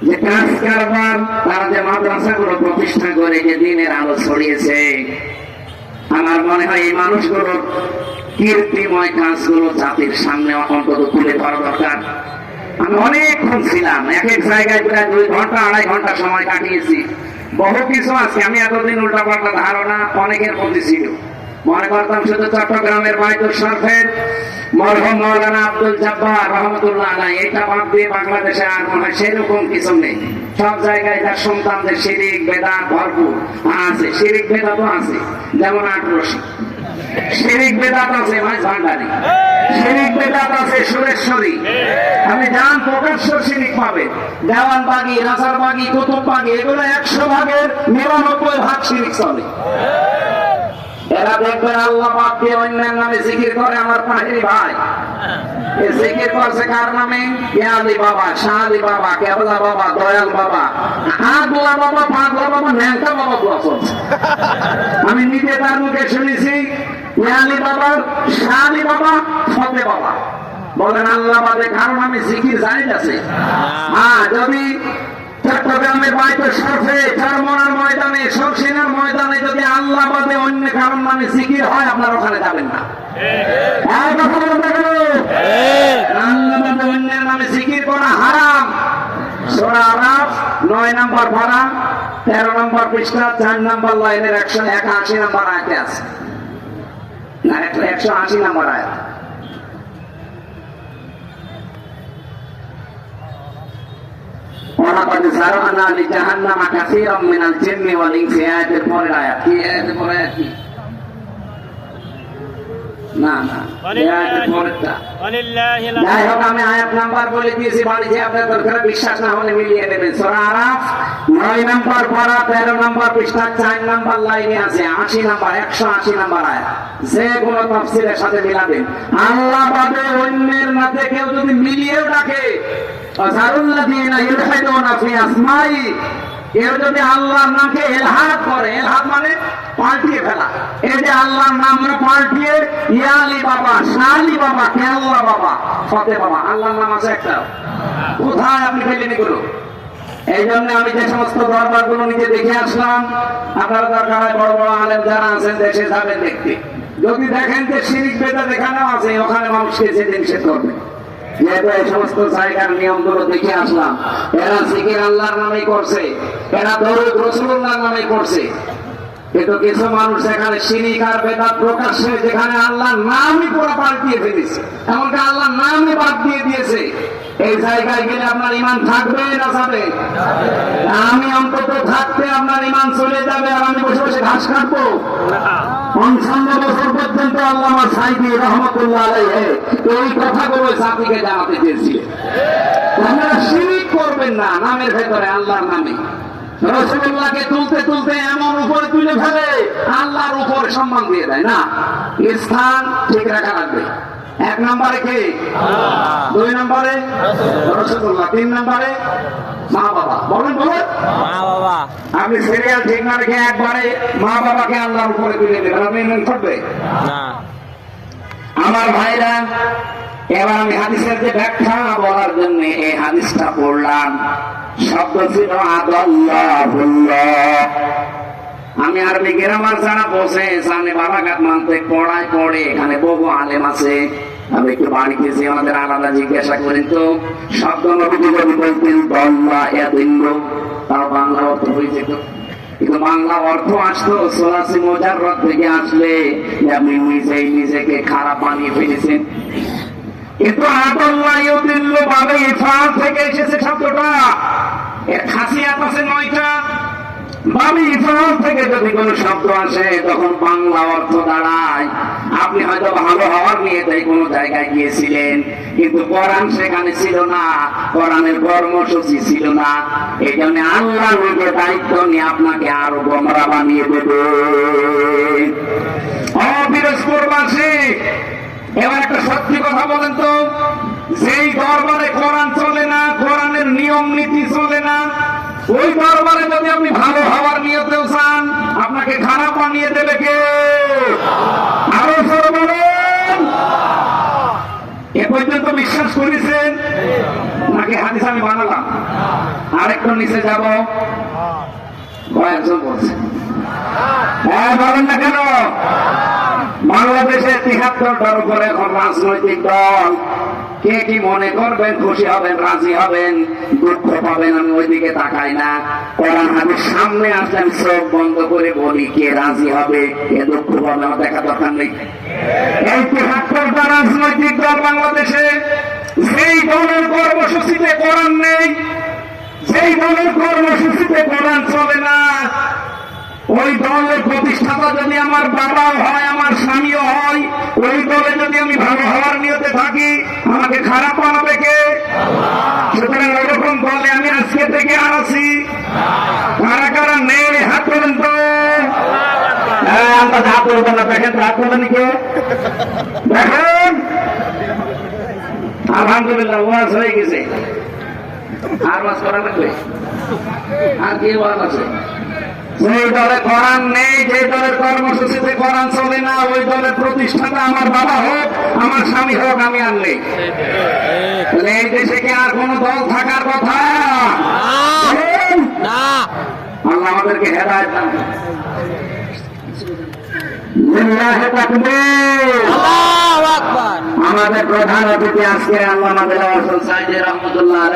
যে কাজ কারবার, তারা যে মাদ্রাসাগুলো প্রতিষ্ঠা করে যে দিনের আলো ছড়িয়েছে, আমার মনে হয় এই মানুষগুলোর কীর্তিময় কাজগুলো জাতির সামনে অন্তত তুলে ধরা দরকার। আমি অনেকক্ষণ ছিলাম, এক এক জায়গায় প্রায় 2 ঘন্টা 2.5 ঘন্টা সময় কাটিয়েছি। বহু কিছু আছে আমি এতদিন উল্টাপাল্টা ধারণা অনেকের প্রতি ছিল। মনে করতাম শুধু চট্টগ্রামের বাইতুল শরফের মরহুম মাওলানা আব্দুল জব্বার রহমতুল্লাহ আলাইহি, এটা বাদ দিয়ে বাংলাদেশে আর মনে হয় সেরকম কিছু নেই। সব জায়গায় তার সন্তানদের শিরিক বেদাত ভরপুর আছে। শিরিক বেদাতও আছে, যেমন আটরশি শিরিক বেদাত আছে, মাছ ভান্ডারি শিরিক বেদাত আছে, সুরেশ্বরী। আপনি যান প্রকাশ্য শিরিক পাবেন। দেওয়ানবাগি, রাজারবাগি, কুতুববাগি, এগুলো 100 ভাগের 99 ভাগ শিরিক চলে। এরা দেখবেন আল্লাহ বাদ দিয়ে অন্যের নামে জিকির করে। আমার পাহাড়ি ভাই জিকির করছে কার নামে? আলী বাবা, শাহ আলী বাবা, কেবলা বাবা, দয়াল বাবা, আগলা বাবা, পাগলা বাবা, ন্যাংটা বাবা দোয়া চলছে। আমি নিজে তার মুখে শুনেছি আলী বাবা, শাহ আলী বাবা, ফতে বাবা। বলেন আল্লাহ বাদে কারো নামে জিকির জায়েজ আছে? হ্যাঁ, যদি চট্টগ্রামের বাইতুল শরফে, চারমোনার ময়দানে, সরসিনার ময়দানে যদি আল্লাহ বাদে অন্য কারণ নামে জিকির হয়, আপনারা ওখানে যাবেন না। এক কথা বলতে গেল আল্লাহ বাদে অন্যের নামে জিকির করা হারাম। সূরা আরাফ 9 নম্বর পারা 13 নম্বর পৃষ্ঠা 4 নম্বর লাইনের 181 নম্বর আয়াতে আছে, না 180 নম্বর আয়াত। ওয়ালাকাদ যারানা লিজাহান্নামা কাসীরাম মিনাল জিন্নি ওয়াল ইনসি, আয়াতের পরের আয়াত কি? আয়াতের পরের আয়াত কি? না না, আয়াতের পরেরটা। যাই হোক, আমি আয়াত নাম্বার বলে দিয়েছি, বাড়িতে আপনার দরকার বিশ্বাস না হলে মিলিয়ে নেবেন। সূরা আরাফ 9 নম্বর পারা 13 নম্বর পৃষ্ঠা 4 নম্বর লাইনে আছে 80 নম্বর 180 নম্বর আয়াত। যে কোনো তাফসীরের সাথে মিলাবেন। আল্লাহ বাদে অন্যের নামে কেউ যদি মিলিয়েও ডাকে, আযারুল্লাযীনা ইউলহিদুনা ফি আসমাই, কেউ যদি আল্লাহর নামকে ইলহাদ করে, ইলহাদ মানে পাল্টিয়ে ফেলা, এই যে আল্লাহর নাম পাল্টিয়ে ইয়ালি বাবা, শালি বাবা, কেল্লা বাবা, ফতে বাবা, আল্লাহর নাম আছে একটা, কোথায় আপনি পেলেন এগুলো? এই জন্য আমি যে সমস্ত দরবারগুলো নিজে দেখে আসলাম, আপনারা দরকার হয় বড় বড় আলেম যারা আছেন দেশে যাবেন দেখতে, যদি দেখেন যে শিরিক বেদাত এখানেও আছে, ওখানে মানুষকে যেতে নিষেধ করবে। যেহেতু এই সমস্ত জায়গার নিয়মগুলো দেখে আসলাম, এরা জিকির আল্লাহর নামে করছে, এরা দরুদ রাসূলুল্লাহর নামে করছে, কিন্তু কিছু মানুষ এখানে শিরিক আর বেদাত প্রকাশ্যে, যেখানে আল্লাহর নামই পুরো পাল্টিয়ে ফেলেছে, এমনকি আল্লাহর নামই বাদ দিয়ে দিয়েছে। এই জায়গায় গেলে আপনার ঈমান থাকবে না যাবে? আমি অন্তত থাকতে আপনার ঈমান চলে যাবে, আর আমি বসে বসে ঘাস কাটবো? 55 বছর পর্যন্ত আল্লামা সাইদি রহমাতুল্লাহ আলাইহি এই কথাগুলো জাতিকে জানাতে চেয়েছিলেন। আপনারা শিরিক করবেন না নামের ভেতরে, আল্লাহর নামে। রাসূলুল্লাহকে তুলতে তুলতে এমন উপরে তুলে ফেলে, আল্লাহর উপরে সম্মান দিয়ে দেয় না। স্থান ঠিক রাখা লাগবে। 1 নম্বরে কে? 2 নম্বরে রাসূলুল্লাহ, 3 নম্বরে মা বাবা। বলেন বলেন, মা বাবা। আপনি সিরিয়াল ঠিক না রেখে একবারে মা বাবাকে আল্লাহর উপরে তুলে দেবেন, আপনি মনে করবে না। আমার ভাইরা, এবার আমি হাদিসের যে ব্যাখ্যা বলার জন্য এই হাদিসটা পড়লাম। শব্দ ছিল আদাল্লাহুল্লাহ। আমি আরবি গ্রামার যারা বসে সামনে বালাঘাট মানতে পড়ায় পড়ে, এখানে বহু আলেম আছে, আমি একটু বাড়িতে যে আমাদের আলাদা জিজ্ঞাসা করেন তো, শব্দ নবীজি যদি বলতেন দল্লা ইয়াদিল্লু, তাও বাংলা অর্থ হয়ে যেত, কিন্তু বাংলা অর্থ আসতো সোলাসি মুজাররদ থেকে আসলে যে আপনি নিজেকে খারাপ বানিয়ে ফেলেছেন। কিন্তু আদাল্লাহ ইয়াদিল্লু ভাবে ইফাল থেকে এসেছে শব্দটা, এর খাসিয়াত আছে 9টা। বাবি ইফাল থেকে যদি কোনো শব্দ আসে তখন বাংলা অর্থ দাঁড়ায়। আপনি হয়তো ভালো হওয়ার নিয়ে তাই কোনো জায়গায় গিয়েছিলেন, কিন্তু কোরআন সেখানে ছিল না, কোরআনের কর্মসূচি ছিল না। এই জন্য আল্লাহ নিজের দায়িত্ব নিয়ে আপনাকে আরো গোমরা বানিয়ে দেবে। অবিরসপুরবাসী, এবার একটা সত্যি কথা বলেন তো, যেই দরবারে কোরআন চলে না, কোরআনের নিয়ম নীতি চলে না, ওই দরবারে যদি আপনি ভালো হওয়ার নিয়তেও চান, আপনাকে খারাপ বানিয়ে দেবে কে? আরো জোরে বলেন। এ পর্যন্ত বিশ্বাস করেছেন নাকি হাদিস আমি বানালাম? আরেকটু নিচে যাব, কয়েকজন বলছে, হ্যাঁ বলেন না কেন? বাংলাদেশে 73টার উপরে এখন রাজনৈতিক দল। কে কি মনে করবেন, খুশি হবেন, রাজি হবেন, দুঃখ পাবেন, আমি ওইদিকে তাকাই না। কোরআন হাদিস সামনে আসলেন, চোখ বন্ধ করে বলি কে রাজি হবে, কে দুঃখ পাবে, আমার দেখা দরকার নেই। এই 73টা রাজনৈতিক দল বাংলাদেশে, যেই দলের কর্মসূচিতে কোরআন নেই, যেই দলের কর্মসূচিতে কোরআন চলে না, ওই দলের প্রতিষ্ঠাতা যদি আমার বাবাও হয়, আমার স্বামীও হয়, ওই দলে যদি আমি ভালো হওয়ার নিয়তে থাকি, আমাকে খারাপ বানাবে কে? সুতরাং ওইরকম দলে আমি আজকে থেকে আর আছি। কারা কারা নেই হাত তোলেন তো? হ্যাঁ, আমরা হাত তুলবেন না, দেখেন হাত তোলেন কে? দেখেন, আলহামদুলিল্লাহ ওয়াজ হয়ে গেছে। আর ওয়াজ করা লাগবে? আর কি ওয়াজ আছে? যে দলে কোরআন নেই, যে দলের কর্মসূচিতে কোরআন চলে না, ওই দলের প্রতিষ্ঠাতা আমার বাবা হোক, আমার স্বামী হোক, আমি আর নেই। এই দেশে কি আর কোন দল থাকার কথা? আল্লাহ আমাদেরকে হেদায়েত দান। লিল্লাহি তাকবীর। আল্লাহু আকবার। আমাদের প্রধান অতিথি আজকে আল্লামা দেলাওয়ার হোসেন সাইদি রহমতুল্লাহ আলাইহি